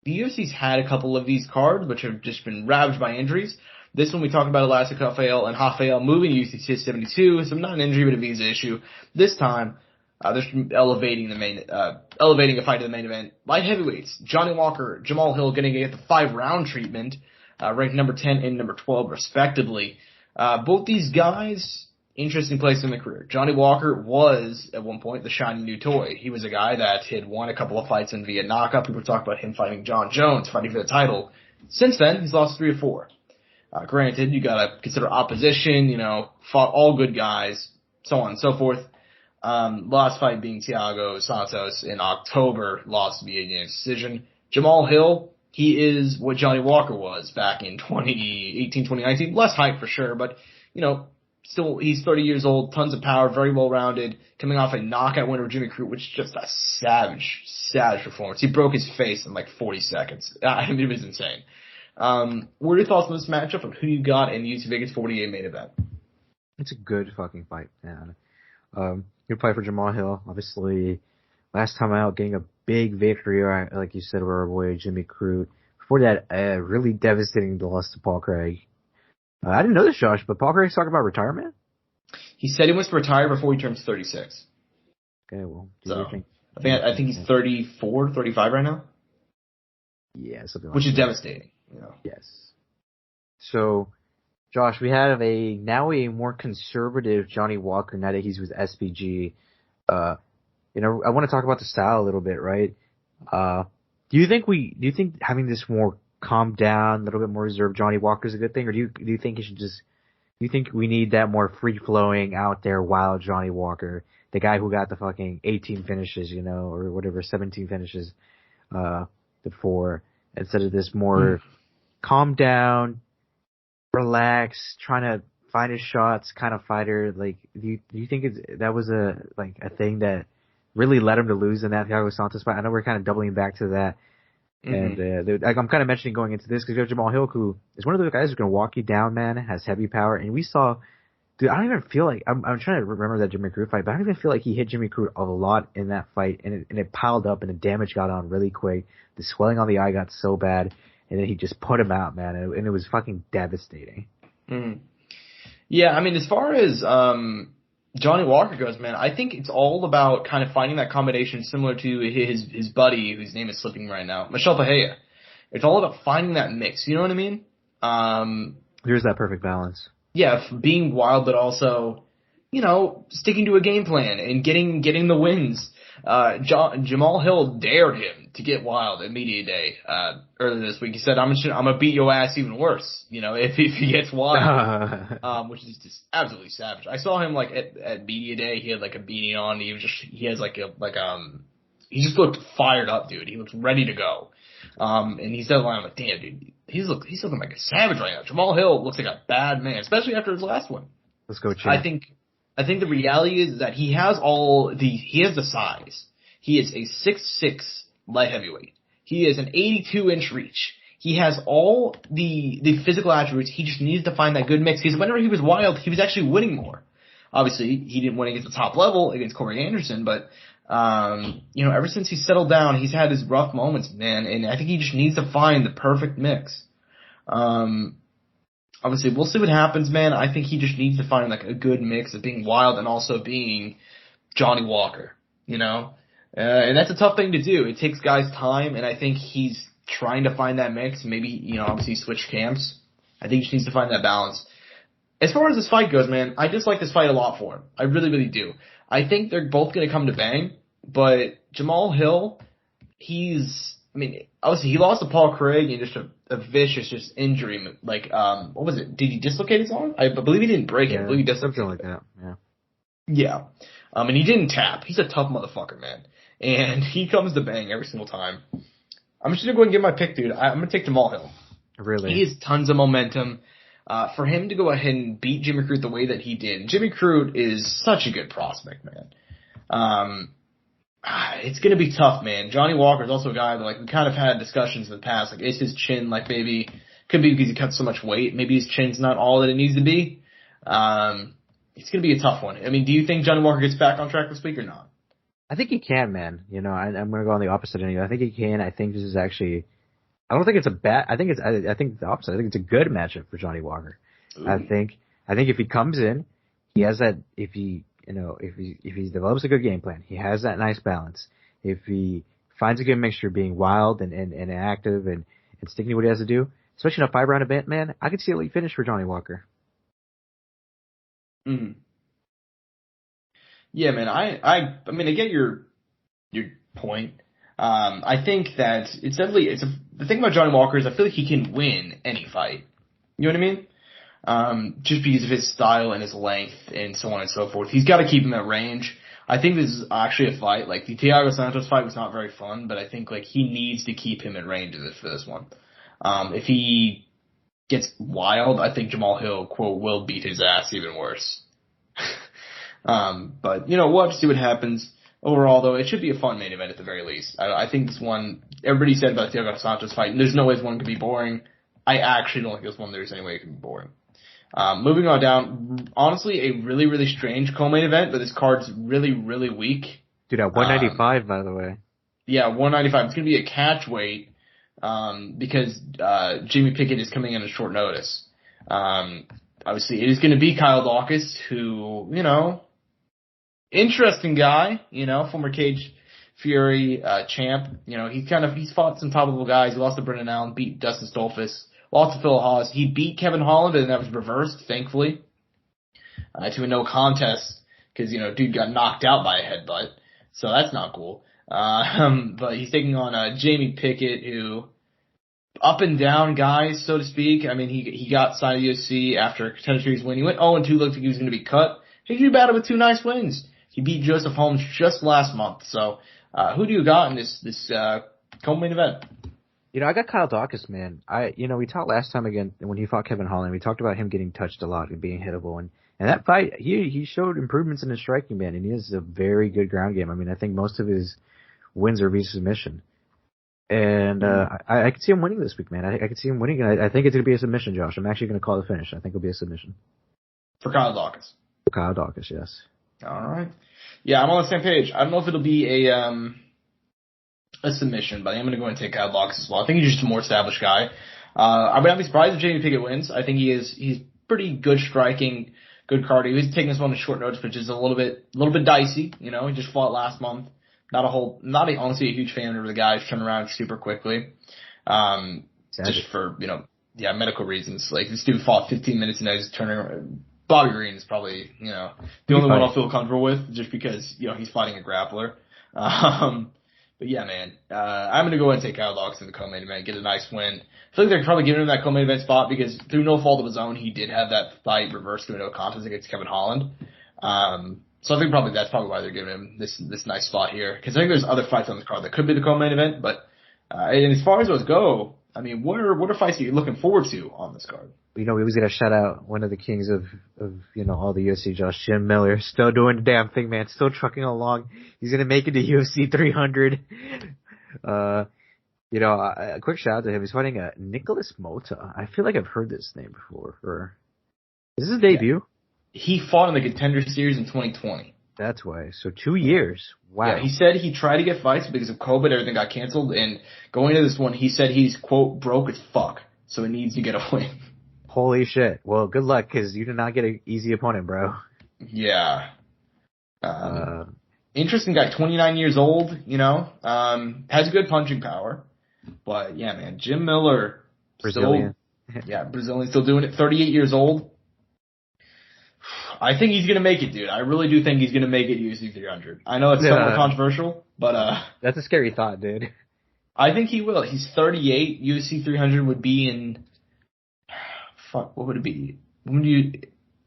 the UFC's had a couple of these cards, which have just been ravaged by injuries. This one we talked about Elastic Rafael and Rafael moving to UFC 272, so not an injury but a visa issue. This time, they're elevating a fight to the main event. Light heavyweights, Johnny Walker, Jamal Hill getting the 5-round treatment, ranked number 10 and number 12 respectively. Both these guys, interesting place in their career. Johnny Walker was, at one point, the shiny new toy. He was a guy that had won a couple of fights in via knockout. People talk about him fighting John Jones, fighting for the title. Since then, he's lost 3 or 4. Granted, you gotta consider opposition, you know, fought all good guys, so on and so forth. Last fight being Thiago Santos in October, lost via unanimous decision. Jamal Hill, he is what Johnny Walker was back in 2018, 2019. Less hype for sure, but, you know, still, he's 30 years old, tons of power, very well-rounded, coming off a knockout win over Jimmy Crute, which is just a savage performance. He broke his face in like 40 seconds. I mean, it was insane. What are your thoughts on this matchup and who you got in the UFC Vegas 48 main event? It's a good fucking fight, man. Good fight for Jamal Hill. Obviously, last time out, getting a big victory, like you said, over our boy Jimmy Crute. Before that, really devastating loss to Paul Craig. I didn't know this, Josh, but Paul Craig's talking about retirement? He said he wants to retire before he turns 36. Okay, well. I think he's 34, 35 right now. Yeah, something like that. Which is devastating. You know? Yes. So, Josh, we have a more conservative Johnny Walker now that he's with SBG. I want to talk about the style a little bit, right? Do you think having this more calmed down, a little bit more reserved Johnny Walker is a good thing, or do you think you think we need that more free flowing out there wild Johnny Walker, the guy who got the fucking 18 finishes, you know, or whatever, 17 finishes before, instead of this more calm down, relax, trying to find his shots kind of fighter? Like, do you think that was a thing that really led him to lose in that Thiago Santos fight? I know we're kind of doubling back to that. Mm-hmm. And I'm kind of mentioning going into this because you have Jamal Hill, who is one of those guys who's going to walk you down, man, has heavy power. And we saw, dude, I don't even feel like, I'm trying to remember that Jimmy Crute fight, but I don't even feel like he hit Jimmy Crute a lot in that fight. And it piled up and the damage got on really quick. The swelling on the eye got so bad. and then he just put him out, man, and it was fucking devastating. Mm. Yeah, I mean, as far as Johnny Walker goes, man, I think it's all about kind of finding that combination similar to his buddy, whose name is slipping right now, Michelle Pahea. It's all about finding that mix. You know what I mean? There's that perfect balance. Yeah, being wild, but also, sticking to a game plan and getting the wins. Jamal Hill dared him to get wild at media day earlier this week. He said, "I'm gonna beat your ass even worse, if he gets wild," which is just absolutely savage. I saw him like at media day. He had like a beanie on. He just looked fired up, dude. He looked ready to go. And he said, "I'm like, damn, dude, he's looking like a savage right now." Jamal Hill looks like a bad man, especially after his last one. Let's go, champ. I think the reality is that he has the size. He is a 6'6" light heavyweight. He is an 82-inch reach. He has all the physical attributes. He just needs to find that good mix. Because whenever he was wild, he was actually winning more. Obviously, he didn't win against the top level against Corey Anderson, but ever since he settled down, he's had his rough moments, man. And I think he just needs to find the perfect mix. Obviously, we'll see what happens, man. I think he just needs to find like a good mix of being wild and also being Johnny Walker, and that's a tough thing to do. It takes guys time, and I think he's trying to find that mix. Maybe, obviously switch camps. I think he just needs to find that balance. As far as this fight goes, man, I dislike this fight a lot for him. I really, really do. I think they're both going to come to bang, but Jamal Hill, obviously he lost to Paul Craig in just a vicious injury. Like, what was it? Did he dislocate his arm? I believe he didn't break it. I believe he dislocated something like that. Yeah. Yeah. And he didn't tap. He's a tough motherfucker, man. And he comes to bang every single time. I'm just going to go and give my pick, dude. I'm going to take Jamal Hill. Really? He has tons of momentum. For him to go ahead and beat Jimmy Crute the way that he did. Jimmy Crute is such a good prospect, man. It's going to be tough, man. Johnny Walker is also a guy that, like, we kind of had discussions in the past. Like, is his chin, like, maybe, could be because he cut so much weight. Maybe his chin's not all that it needs to be. It's going to be a tough one. I mean, do you think Johnny Walker gets back on track this week or not? I think he can, man. I'm going to go on the opposite end. I think he can. I think this is actually, I don't think it's a bad, I think the opposite. I think it's a good matchup for Johnny Walker. Ooh. I think if he comes in, he has that, if he develops a good game plan, he has that nice balance. If he finds a good mixture of being wild and active and sticking to what he has to do, especially in a 5-round event, man, I could see a late finish for Johnny Walker. Mm-hmm. Yeah, man, I mean, I get your point. I think that the thing about Johnny Walker is I feel like he can win any fight. You know what I mean? Just because of his style and his length and so on and so forth. He's got to keep him at range. I think this is actually a fight. Like, the Thiago Santos fight was not very fun, but I think, like, he needs to keep him at range for this one. If he gets wild, I think Jamal Hill, quote, will beat his ass even worse. But, we'll have to see what happens. Overall, though, it should be a fun main event at the very least. I think this one, everybody said about the Thiago Santos fight, and there's no way this one could be boring. I actually don't think this one there's any way it could be boring. Moving on down, honestly, a really, really strange co-main event, but this card's really, really weak. Dude, at 195, by the way. Yeah, 195. It's going to be a catch weight, because, Jimmy Pickett is coming in at short notice. Obviously, it is going to be Kyle Dawkins, who, interesting guy, former Cage Fury, champ. He's fought some top level guys. He lost to Brendan Allen, beat Dustin Stolfus, lost to Phil Hawes. He beat Kevin Holland, and that was reversed, thankfully, to a no contest, because, dude got knocked out by a headbutt. So that's not cool. But he's taking on, Jamie Pickett, who, up and down guys, so to speak. I mean, he got signed to the UFC after a Contender Series win. He went 0-2, looked like he was going to be cut. He battled with 2 nice wins. He beat Joseph Holmes just last month. So, who do you got in this co-main event? I got Kyle Dawkins, man. We talked last time again when he fought Kevin Holland. We talked about him getting touched a lot and being hittable. And that fight, he showed improvements in his striking, man. And he has a very good ground game. I mean, I think most of his wins are via submission. And I could see him winning this week, man. I could see him winning. And I think it's going to be a submission, Josh. I'm actually going to call the finish. I think it'll be a submission. For Kyle Dawkins. Kyle Dawkins, yes. All right. Yeah, I'm on the same page. I don't know if it'll be a a submission, but I'm going to go and take Kell Brook as well. I think he's just a more established guy. I would not be surprised if Jamie Pickett wins. I think he's pretty good striking, good cardio. He's taking this one on short notice, which is a little bit dicey. You know, he just fought last month. Honestly a huge fan of the guy. He's turned around super quickly. Just for, medical reasons. Like, this dude fought 15 minutes and now he's turning around. Bobby Green is probably, the only one I'll feel comfortable with just because, he's fighting a grappler. But yeah, man, I'm going to go ahead and take Kell Brook in the co-main event, get a nice win. I feel like they're probably giving him that co-main event spot because through no fault of his own, he did have that fight reversed to a no contest against Kevin Holland. So I think that's probably why they're giving him this nice spot here. Cause I think there's other fights on this card that could be the co-main event, but, and as far as those go, I mean, what are fights that you're looking forward to on this card? We always got to shout out one of the kings of all the UFC, Josh, Jim Miller. Still doing the damn thing, man. Still trucking along. He's going to make it to UFC 300. A quick shout out to him. He's fighting Nicholas Mota. I feel like I've heard this name before. Is this his debut? Yeah. He fought in the Contender Series in 2020. That's why. So 2 years. Wow. Yeah, he said he tried to get fights because of COVID. Everything got canceled. And going into this one, he said he's, quote, broke as fuck. So he needs to get a win. Holy shit. Well, good luck because you did not get an easy opponent, bro. Yeah. Interesting guy. 29 years old, has good punching power. But, yeah, man, Jim Miller. Brazilian. Brazilian, still doing it. 38 years old. I think he's going to make it, dude. I really do think he's going to make it UFC 300. I know it's somewhat controversial, but that's a scary thought, dude. I think he will. He's 38. UFC 300 would be in what would it be?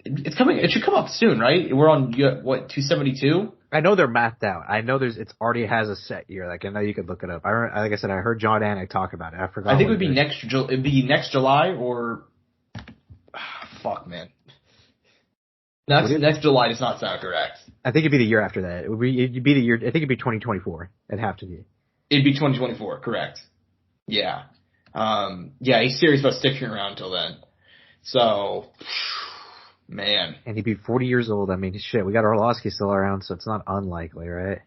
It's coming. It should come up soon, right? We're on 272? I know they're mapped out. I know it already has a set year. Like, I know you could look it up. Like I said, I heard John Anik talk about it. I forgot. I think it would be next July or fuck, man. Next July does not sound correct. I think it'd be the year after that. It'd be the year. I think it'd be 2024. It'd have to be. It'd be 2024, correct? Yeah. He's serious about sticking around until then. So, man. And he'd be 40 years old. I mean, shit, we got Orlovsky still around, so it's not unlikely, right?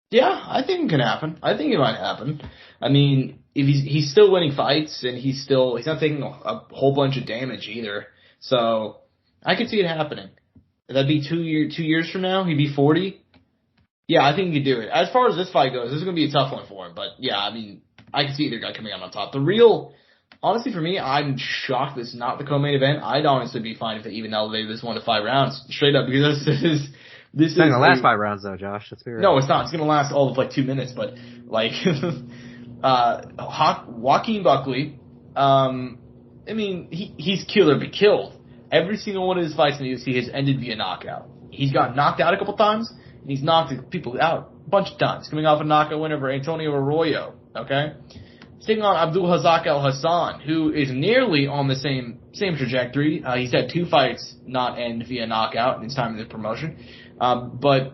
Yeah, I think it can happen. I think it might happen. I mean, if he's still winning fights and he's not taking a whole bunch of damage either. So, I could see it happening. That'd be 2 years from now. He'd be 40. Yeah, I think he could do it. As far as this fight goes, this is going to be a tough one for him. But, yeah, I mean, I can see either guy coming out on top. Honestly, for me, I'm shocked this is not the co-main event. I'd honestly be fine if they even elevated this one to 5 rounds. Straight up, because this is it's not going to last 5 rounds, though, Josh. Let's be real. No, it's not. It's going to last all of, 2 minutes. But, Joaquin Buckley, he's kill or be killed. Every single one of his fights in the UFC has ended via knockout. He's got knocked out a couple times, and he's knocked people out a bunch of times. Coming off a knockout win over Antonio Arroyo, okay? Taking on Abdul Razak Al Hassan, who is nearly on the same trajectory. He's had 2 fights not end via knockout in his time in the promotion. But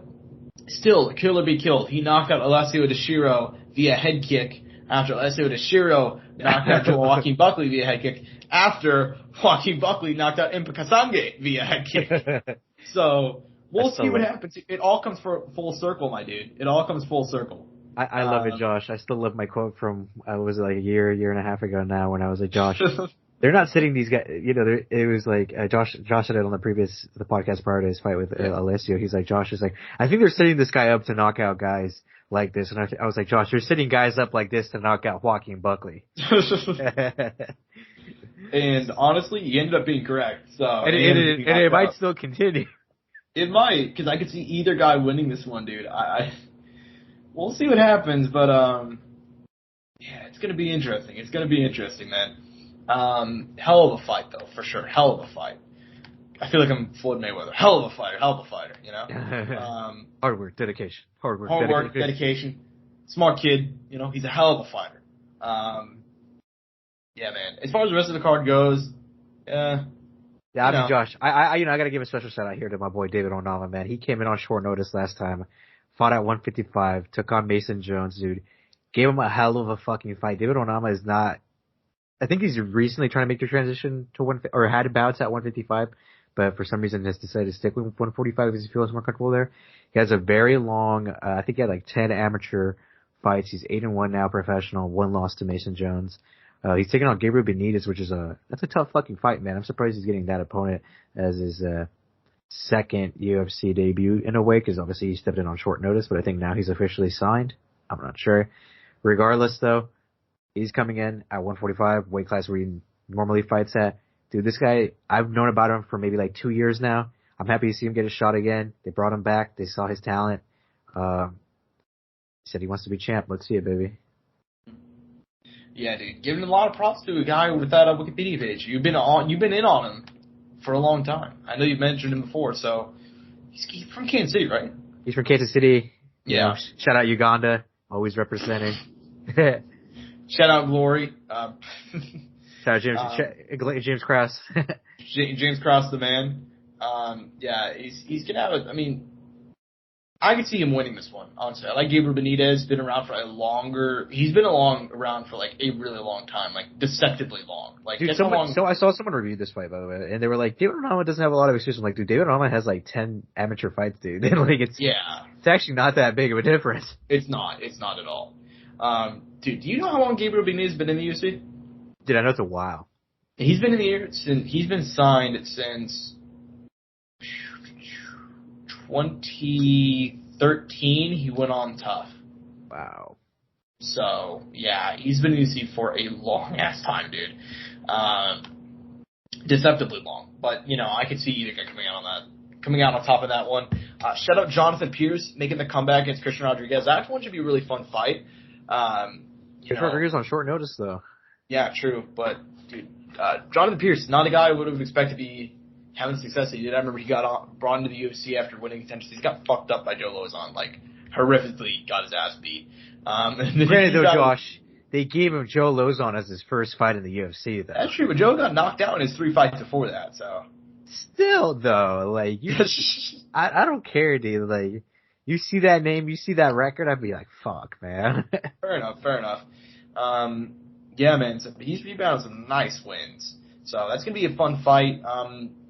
still, kill or be killed. He knocked out Alessio Deshiro via head kick after Alessio Deshiro knocked out Joaquin Buckley via head kick after Joaquin Buckley knocked out Impa Kasange via head kick. So we'll see what happens. It all comes full circle, my dude. It all comes full circle. I love it, Josh. I still love my quote from, was it like a year and a half ago now when I was like, Josh, they're not sitting these guys, it was like, Josh said it on the podcast prior to his fight with Alessio. He's like, Josh is like, I think they're setting this guy up to knock out guys like this. And I was like, Josh, you're setting guys up like this to knock out Joaquin Buckley. And honestly, you ended up being correct. So it might still continue. It might, because I could see either guy winning this one, dude. We'll see what happens, but it's gonna be interesting. It's gonna be interesting, man. Hell of a fight, though, for sure. Hell of a fight. I feel like I'm Floyd Mayweather. Hell of a fighter, Hard work, dedication. Dedication. Smart kid, he's a hell of a fighter. Yeah, man. As far as the rest of the card goes, Josh, I gotta give a special shout out here to my boy David Onama, man. He came in on short notice last time. Fought at 155, took on Mason Jones, dude. Gave him a hell of a fucking fight. David Onama is not, I think he's recently trying to make the transition to or had bouts at 155, but for some reason has decided to stick with 145 because he feels more comfortable there. He has a very long, I think he had 10 amateur fights. He's 8-1 now, professional. 1 loss to Mason Jones. He's taking on Gabriel Benitez, which is that's a tough fucking fight, man. I'm surprised he's getting that opponent as his second UFC debut in a way, because obviously he stepped in on short notice, but I think now he's officially signed. I'm not sure. Regardless, though, he's coming in at 145, weight class where he normally fights at. Dude, this guy, I've known about him for maybe like 2 years now. I'm happy to see him get a shot again. They brought him back. They saw his talent. He said he wants to be champ. Let's see it, baby. Yeah, dude. Giving a lot of props to a guy with that Wikipedia page. You've been in on him for a long time. I know you've mentioned him before, so he's from Kansas City, right? He's from Kansas City. Yeah. You know, shout out Uganda, always representing. Shout out Glory. Shout out James Cross. James Cross, the man. Yeah, he's gonna have I mean, I could see him winning this one, honestly. I like Gabriel Benitez. He's been around for around for like a really long time, like deceptively long. Like, dude, so I saw someone review this fight, by the way, and they were like, David Arnama doesn't have a lot of experience. I'm like, dude, David Arnama has like 10 amateur fights, dude. And like, it's actually not that big of a difference. It's not at all. Dude, do you know how long Gabriel Benitez has been in the UFC? Dude, I know it's a while. He's been in the air he's been signed since 2013. He went on tough. Wow. So, yeah, he's been in the UFC for a long ass time, dude. Deceptively long. But, you know, I could see either guy coming out on top of that one. Shout out Jonathan Pierce making the comeback against Christian Rodriguez. That one should be a really fun fight. Christian Rodriguez on short notice, though. Yeah, true. But, dude, Jonathan Pierce, not a guy I would have expected to be having the success he did. I remember he got brought into the UFC after winning contention. He got fucked up by Joe Lozon, like, horrifically got his ass beat. Granted, though, Josh, they gave him Joe Lozon as his first fight in the UFC, though. That's true, but Joe got knocked out in his 3 fights before that, so. Still, though, like, I don't care, dude. Like, you see that name, you see that record, I'd be like, fuck, man. Fair enough. Yeah, man, so he's rebounded some nice wins. So that's going to be a fun fight.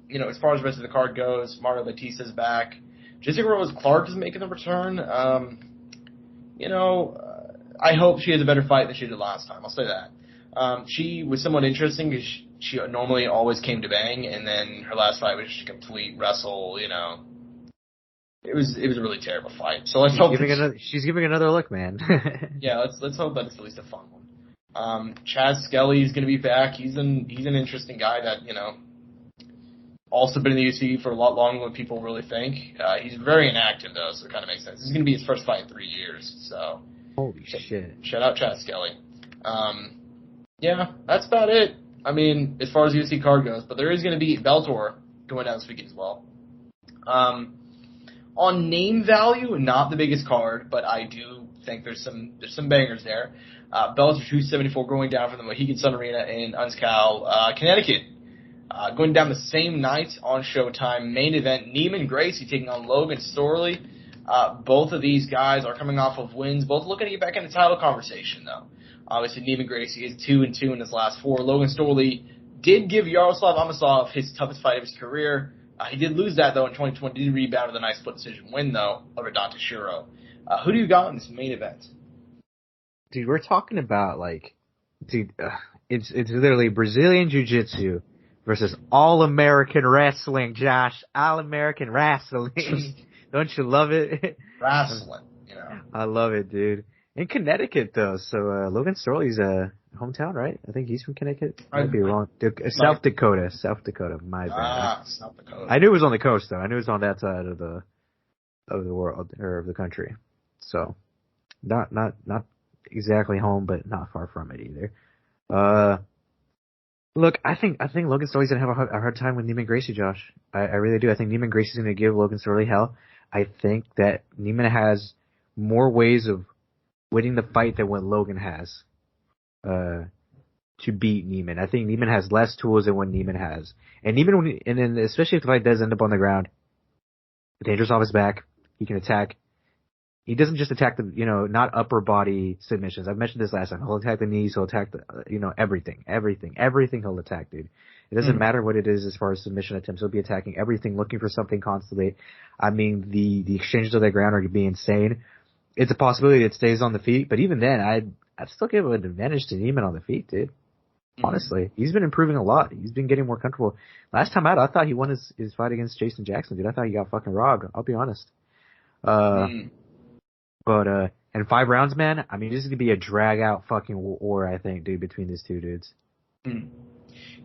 You know, as far as the rest of the card goes, Mario Batista's back. Jessica Rose Clark is making a return. You know, I hope she has a better fight than she did last time. I'll say that. She was somewhat interesting because she normally always came to bang, and then her last fight was just a complete wrestle, you know. It was a really terrible fight. So let's hope she's giving another look, man. Yeah, let's hope that it's at least a fun one. Chaz Skelly is going to be back. He's an interesting guy that, you know, also been in the UFC for a lot longer than people really think. He's very inactive, though, so it kind of makes sense. This is going to be his first fight in 3 years, so. Holy shit. Shout out Chaz Skelly. Yeah, that's about it. I mean, as far as the UFC card goes, but there is going to be Bellator going down this weekend as well. On name value, not the biggest card, but I do think there's some bangers there. Bellator 274 going down from the Mohegan Sun Arena in Untitled, Connecticut. Going down the same night on Showtime. Main event, Neiman Gracie taking on Logan Storley. Both of these guys are coming off of wins, both looking to get back in the title conversation, though. Obviously, Neiman Gracie is 2-2 in his last 4. Logan Storley did give Yaroslav Amosov his toughest fight of his career. He did lose that, though, in 2020. Did rebound with a nice split decision win, though, over Dante Shiro. Who do you got in this main event? Dude, we're talking about, like, it's literally Brazilian Jiu-Jitsu versus All-American Wrestling, Josh. All-American Wrestling. Don't you love it? Wrestling, you know. I love it, dude. In Connecticut, though, so Logan Storley's hometown, right? I think he's from Connecticut. I might be wrong. South Dakota, my bad. South Dakota. I knew it was on the coast, though. I knew it was on that side of the world, or of the country. So, not exactly home, but not far from it either. Look, I think Logan Storley's gonna have a hard time with Neiman Gracie, Josh. I really do. I think Neiman Gracie's gonna give Logan Storley hell. I think that Neiman has more ways of winning the fight than what Logan has to beat Neiman. I think Neiman has less tools than what Neiman has. And Neiman, and then especially if the fight does end up on the ground, Dangerous off his back, he can attack. He doesn't just attack the, you know, not upper body submissions. I've mentioned this last time. He'll attack the knees. He'll attack the, you know, everything he'll attack, dude. It doesn't matter what it is as far as submission attempts. He'll be attacking everything, looking for something constantly. I mean, the exchanges of the ground are going to be insane. it's a possibility it stays on the feet, but even then, I'd still give an advantage to Neiman on the feet, dude. Honestly, he's been improving a lot. He's been getting more comfortable. Last time out, I thought he won his fight against Jason Jackson, dude. I thought he got fucking robbed. I'll be honest. But in 5 rounds, man, I mean, this is gonna be a drag out fucking war, I think, dude, between these two dudes.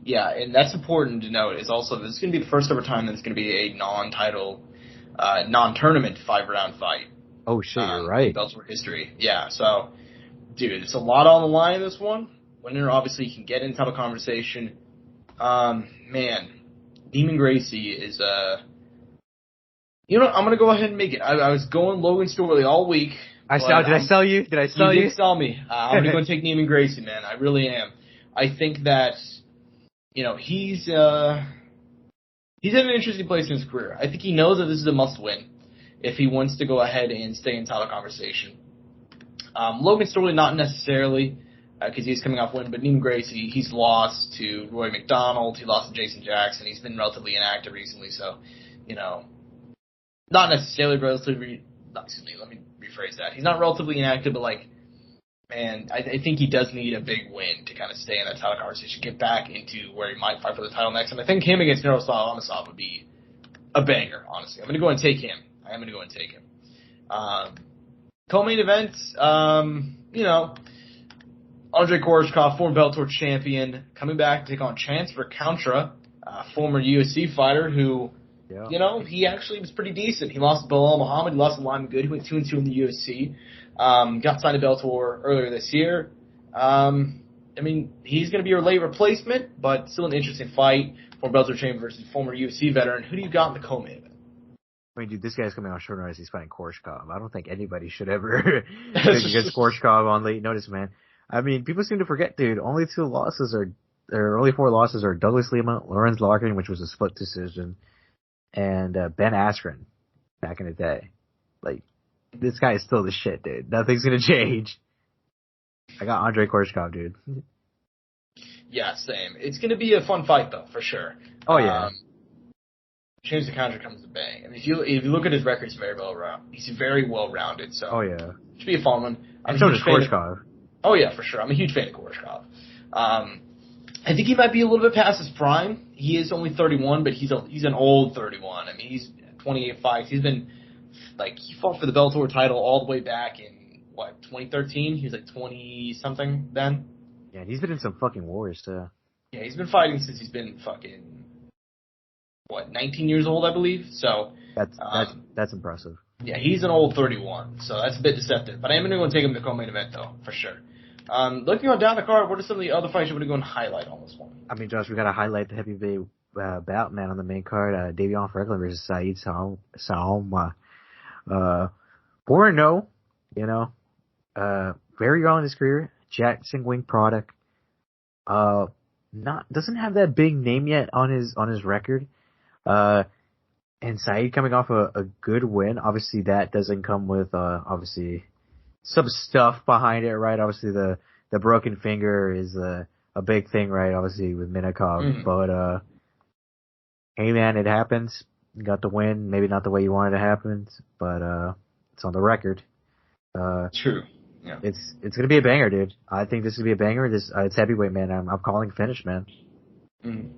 Yeah, and that's important to note. Is also this is gonna be the first ever time that it's gonna be a non-title, non-tournament 5-round fight. Oh shit, you're right. Bellator history. Yeah, so, dude, it's a lot on the line in this one. Winner obviously can get into title conversation. Man, Demon Gracie is you know what, I'm gonna go ahead and make it. I was going Logan Storley all week. Did I sell you? Did I sell you? You did sell me. I'm gonna go take Demon Gracie, man. I really am. I think that, you know, he's in an interesting place in his career. I think he knows that this is a must-win if he wants to go ahead and stay in title conversation. Logan Storley, not necessarily, because he's coming off win, but Demon Gracie, he's lost to Roy McDonald, he lost to Jason Jackson, he's been relatively inactive recently, so, you know, not necessarily relatively, let me rephrase that. He's not relatively inactive, but like, man, I think he does need a big win to kind of stay in that title conversation, get back into where he might fight for the title next, and I think him against Miroslav Amosov would be a banger, honestly. I'm going to go and take him. Co-main event, you know, Andrei Koreshkov, former Bellator champion, coming back to take on Chance Vercountra, former UFC fighter who, you know, he actually was pretty decent. He lost to Bilal Muhammad, he lost to Lyman Good, he went 2-2 in the UFC, got signed to Bellator earlier this year. I mean, he's going to be your late replacement, but still an interesting fight. Former Bellator champion versus former UFC veteran. Who do you got in the co-main event? I mean, dude, this guy's coming on short notice. He's fighting Koreshkov. I don't think anybody should ever pick against Koreshkov on late notice, man. I mean, people seem to forget, dude. Only 4 losses are Douglas Lima, Lorenz Larkin, which was a split decision, and Ben Askren back in the day. Like, this guy is still the shit, dude. Nothing's gonna change. I got Andrei Koreshkov, dude. Yeah, same. It's gonna be a fun fight, though, for sure. Oh yeah. James Vercountra comes to bang. I mean, if you look at his record, he's very well rounded. So oh yeah, should be a fun one. And so does Koreshkov. Oh yeah, for sure. I'm a huge fan of Koreshkov. I think he might be a little bit past his prime. He is only 31, but he's an old 31. I mean, he's 28 fights. He's been he fought for the Bellator title all the way back in 2013. He was like 20 something then. Yeah, he's been in some fucking wars too. Yeah, he's been fighting since he's been 19 years old, I believe. So that's impressive. Yeah, he's an old 31, so that's a bit deceptive. But I am going to go and take him to the co-main event, though, for sure. Looking on down the card, what are some of the other fights you want to go and highlight on this one? I mean, Josh, we got to highlight the heavyweight bout, man, on the main card. Davion Franklin versus Saeed Saoma. 4-0, you know. Very young in his career. Jackson Wing product. Doesn't have that big name yet on his record. And Saeed coming off a good win. Obviously, that doesn't come with obviously some stuff behind it, right? Obviously, the broken finger is a big thing, right? Obviously, with Minakov. But hey, man, it happens. You got the win. Maybe not the way you wanted it to happen, but it's on the record. True. Yeah. It's gonna be a banger, dude. I think this is gonna be a banger. It's heavyweight, man. I'm calling finish, man. Who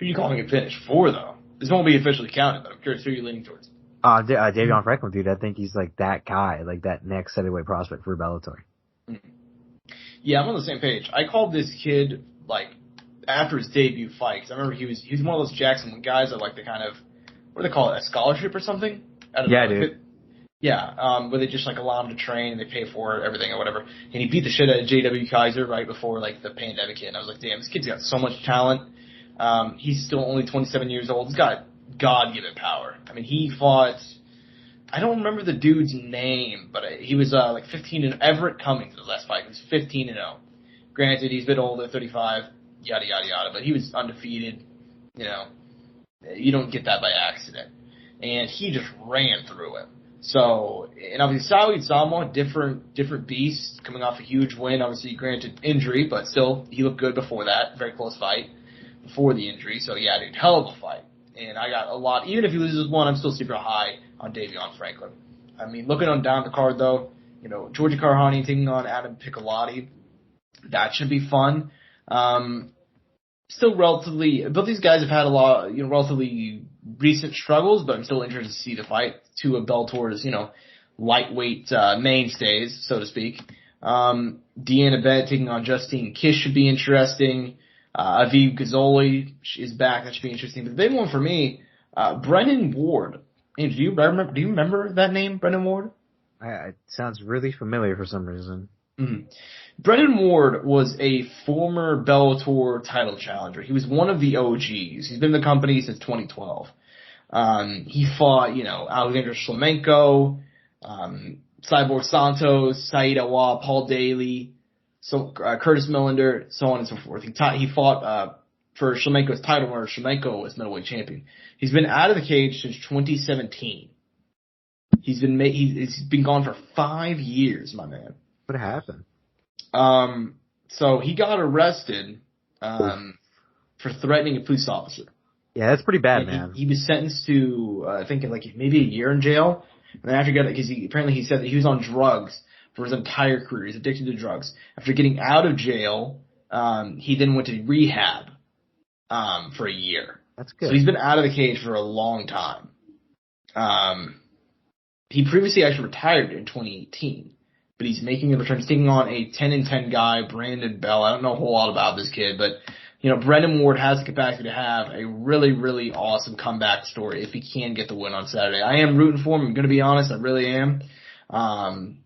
are you calling it finish for, though? This won't be officially counted, but I'm curious who you're leaning towards. Davion Franklin, dude. I think he's like that guy, like that next heavyweight prospect for Bellator. Yeah, I'm on the same page. I called this kid after his debut fight, because I remember he was one of those Jackson guys that the kind of, what do they call it, a scholarship or something? I don't know. Dude. Where they just allow him to train and they pay for it, everything or whatever. And he beat the shit out of J.W. Kaiser right before the pandemic hit. And I was like, damn, this kid's got so much talent. He's still only 27 years old. He's got God-given power. I mean, he fought, I don't remember the dude's name, but he was 15 and Everett Cummings, his last fight. He was 15-0. Granted, he's a bit older, 35, yada, yada, yada, but he was undefeated. You know, you don't get that by accident. And he just ran through him. So, and obviously Saeed Saoma, different beast, coming off a huge win. Obviously, granted injury, but still, he looked good before that. Very close fight before the injury. So, yeah, dude, hell of a fight. And I got a lot. Even if he loses one, I'm still super high on Davion Franklin. I mean, looking on down the card though, Georgia Carhani taking on Adam Piccolotti. That should be fun. Still both these guys have had a lot, relatively recent struggles, but I'm still interested to see the fight. Two of Bellator's, lightweight, mainstays, so to speak. Deanna Bennett taking on Justine Kish should be interesting. Aviv Gazoli is back. That should be interesting. But the big one for me, Brennan Ward. Do you remember that name, Brennan Ward? It sounds really familiar for some reason. Mm-hmm. Brennan Ward was a former Bellator title challenger. He was one of the OGs. He's been in the company since 2012. He fought, Alexander Shlemenko, Cyborg Santos, Saeed Awad, Paul Daly, Curtis Millender, so on and so forth. He fought for Shlemenko's title, where Shlemenko was middleweight champion. He's been out of the cage since 2017. He's been gone for 5 years, my man. What happened? So he got arrested for threatening a police officer. Yeah, that's pretty bad, man. He was sentenced to I think maybe a year in jail. And then after because he said that he was on drugs for his entire career. He's addicted to drugs. After getting out of jail, he then went to rehab for a year. That's good. So he's been out of the cage for a long time. He previously actually retired in 2018, but he's making a return. He's taking on a 10-10 guy, Brandon Bell. I don't know a whole lot about this kid, but Brendan Ward has the capacity to have a really, really awesome comeback story if he can get the win on Saturday. I am rooting for him. I'm going to be honest. I really am.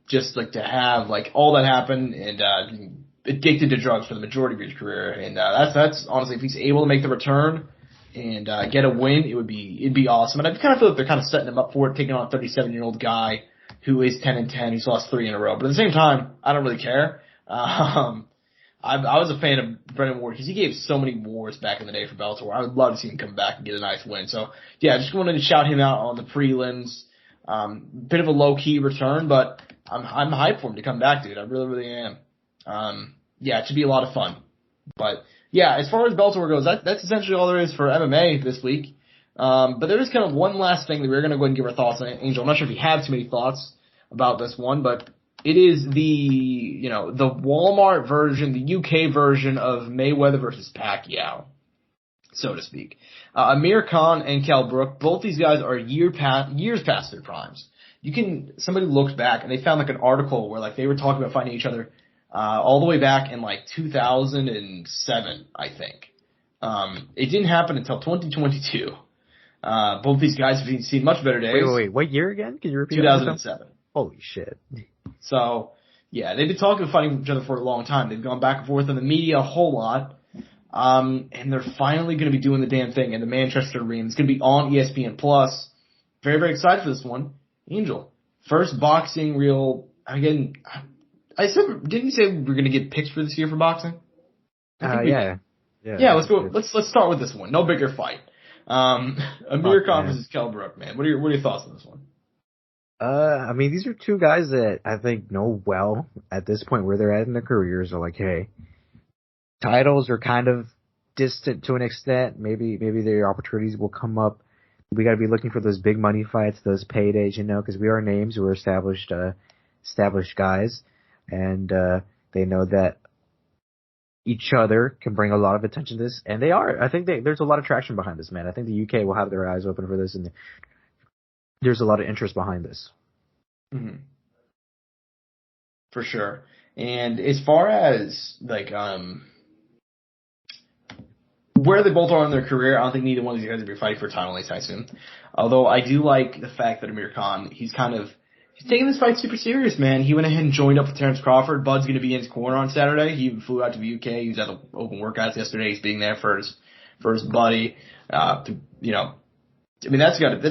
Just to have all that happen and addicted to drugs for the majority of his career. And that's honestly, if he's able to make the return and get a win, it'd be awesome. And I kind of feel like they're kind of setting him up for it, taking on a 37-year-old guy who is 10-10, who's lost 3 in a row. But at the same time, I don't really care. I was a fan of Brendan Ward because he gave so many wars back in the day for Bellator. I would love to see him come back and get a nice win. So, yeah, just wanted to shout him out on the prelims. Bit of a low-key return, but I'm hyped for him to come back, dude. I really, really am. Yeah, it should be a lot of fun. But, yeah, as far as Bellator goes, that's essentially all there is for MMA this week. But there is kind of one last thing that we're going to go ahead and give our thoughts on. Angel, I'm not sure if you have too many thoughts about this one, but it is the Walmart version, the UK version of Mayweather versus Pacquiao, so to speak. Amir Khan and Kell Brook, both these guys are years past their primes. Somebody looked back and they found an article where they were talking about fighting each other, all the way back in 2007, I think. It didn't happen until 2022. Both these guys have seen much better days. Wait, what year again? Can you repeat 2007. Holy shit. So, yeah, they've been talking about fighting each other for a long time. They've gone back and forth in the media a whole lot. And they're finally going to be doing the damn thing in the Manchester Arena. It's going to be on ESPN+. Very, very excited for this one. Angel, first boxing real, again, didn't you say we're going to get picks for this year for boxing? Yeah. Yeah, let's go. Let's start with this one. No bigger fight. Amir Khan versus Kell Brook, man. What are your thoughts on this one? These are two guys that I think know well at this point where they're at in their careers. Are hey, titles are kind of distant to an extent. Maybe their opportunities will come up. We got to be looking for those big money fights, those paydays, because we are names. We're established guys, and they know that each other can bring a lot of attention to this, and they are. I think there's a lot of traction behind this, man. I think the UK will have their eyes open for this, and there's a lot of interest behind this. Mm-hmm. For sure. And as far as where they both are in their career, I don't think neither one of these guys will be fighting for a title anytime soon. Although I do like the fact that Amir Khan, he's taking this fight super serious, man. He went ahead and joined up with Terrence Crawford. Bud's going to be in his corner on Saturday. He flew out to the UK. He was at the open workouts yesterday. He's being there for his buddy. That's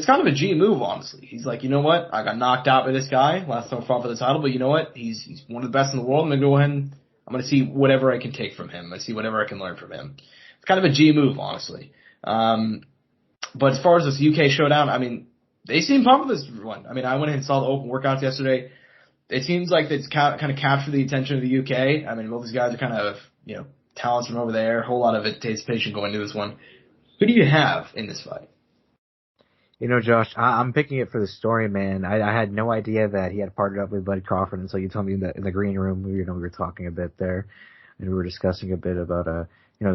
kind of a G move, honestly. He's you know what? I got knocked out by this guy last time I fought for the title, but you know what? He's one of the best in the world. I'm going to go ahead and I'm going to see whatever I can take from him. I see whatever I can learn from him. It's kind of a G move, honestly. But as far as this UK showdown, they seem pumped with this one. I went ahead and saw the open workouts yesterday. It seems like it's kind of captured the attention of the UK. Both these guys are kind of, talents from over there. A whole lot of anticipation going into this one. Who do you have in this fight? Josh, I'm picking it for the story, man. I had no idea that he had partnered up with Buddy Crawford until you told me in the green room. We were talking a bit there, and we were discussing a bit about the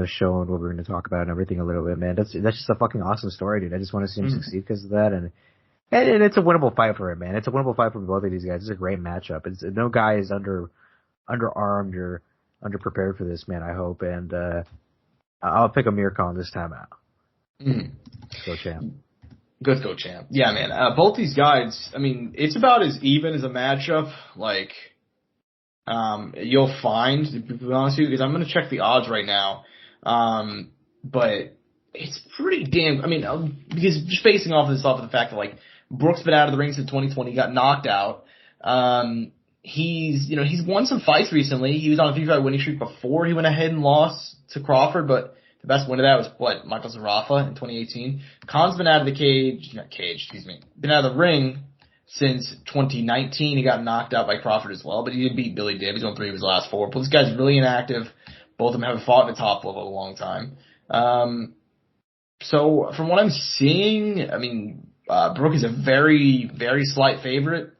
show and what we were going to talk about and everything a little bit, man. That's just a fucking awesome story, dude. I just want to see him succeed because of that, and it's a winnable fight for him, man. It's a winnable fight for both of these guys. It's a great matchup. No guy is underarmed or underprepared for this, man. I hope, and I'll pick Amir Khan this time out. Go champ. Good go champ. Yeah, man. Both these guys, I mean, it's about as even as a matchup, like, you'll find, to be honest with you, because I'm going to check the odds right now. But it's pretty damn, I mean, because just basing off of the fact that, like, Brook's been out of the ring since 2020, got knocked out. He's won some fights recently. He was on a 3-fight winning streak before he went ahead and lost to Crawford, but the best win of that was, Michael Zarafa in 2018. Khan's been out of the been out of the ring since 2019. He got knocked out by Crawford as well, but he did beat Billy Dib. He's won 3 of his last 4. But this guy's really inactive. Both of them haven't fought in the top level in a long time. So from what I'm seeing, I mean, Brook is a very, very slight favorite.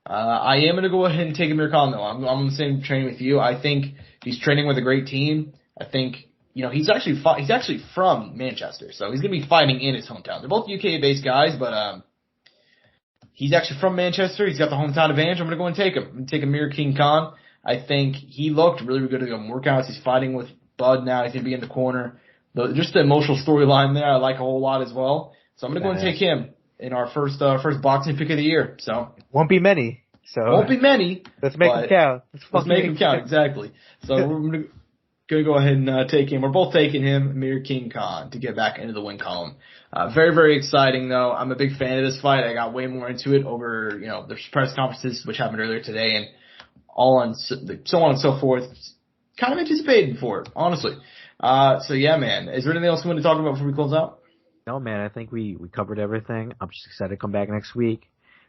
I am going to go ahead and take Amir Khan, though. I'm on the same train with you. I think he's training with a great team. I think, he's actually from Manchester, so he's going to be fighting in his hometown. They're both UK-based guys, but he's actually from Manchester. He's got the hometown advantage. I'm going to go and take him. I'm going to take Amir Khan. I think he looked really, really good in workouts. He's fighting with Bud now. He's going to be in the corner. Just the emotional storyline there I like a whole lot as well. So I'm going to go and take him in our first boxing pick of the year. So won't be many. Won't be many. Let's make them count. Let's make them count, exactly. So we're going to go ahead and take him. We're both taking him, Amir Khan, to get back into the win column. Very, very exciting, though. I'm a big fan of this fight. I got way more into it over, the press conferences, which happened earlier today, and so on and so forth. Kind of anticipated for it, honestly. So yeah, man. Is there anything else you want to talk about before we close out? No, man. I think we covered everything. I'm just excited to come back next week,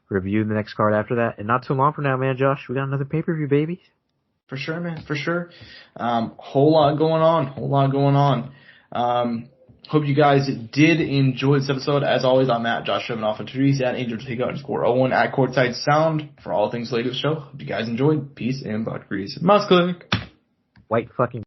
review the next card after that, and not too long from now, man. Josh, we got another pay-per-view, baby. For sure, man. For sure. Whole lot going on. Hope you guys did enjoy this episode. As always, I'm at Josh Evanoff on Twitter. He's at Angel_01 at Courtside Sound for all things related to the show. Hope you guys enjoyed. Peace and butt grease. Musk click. White fucking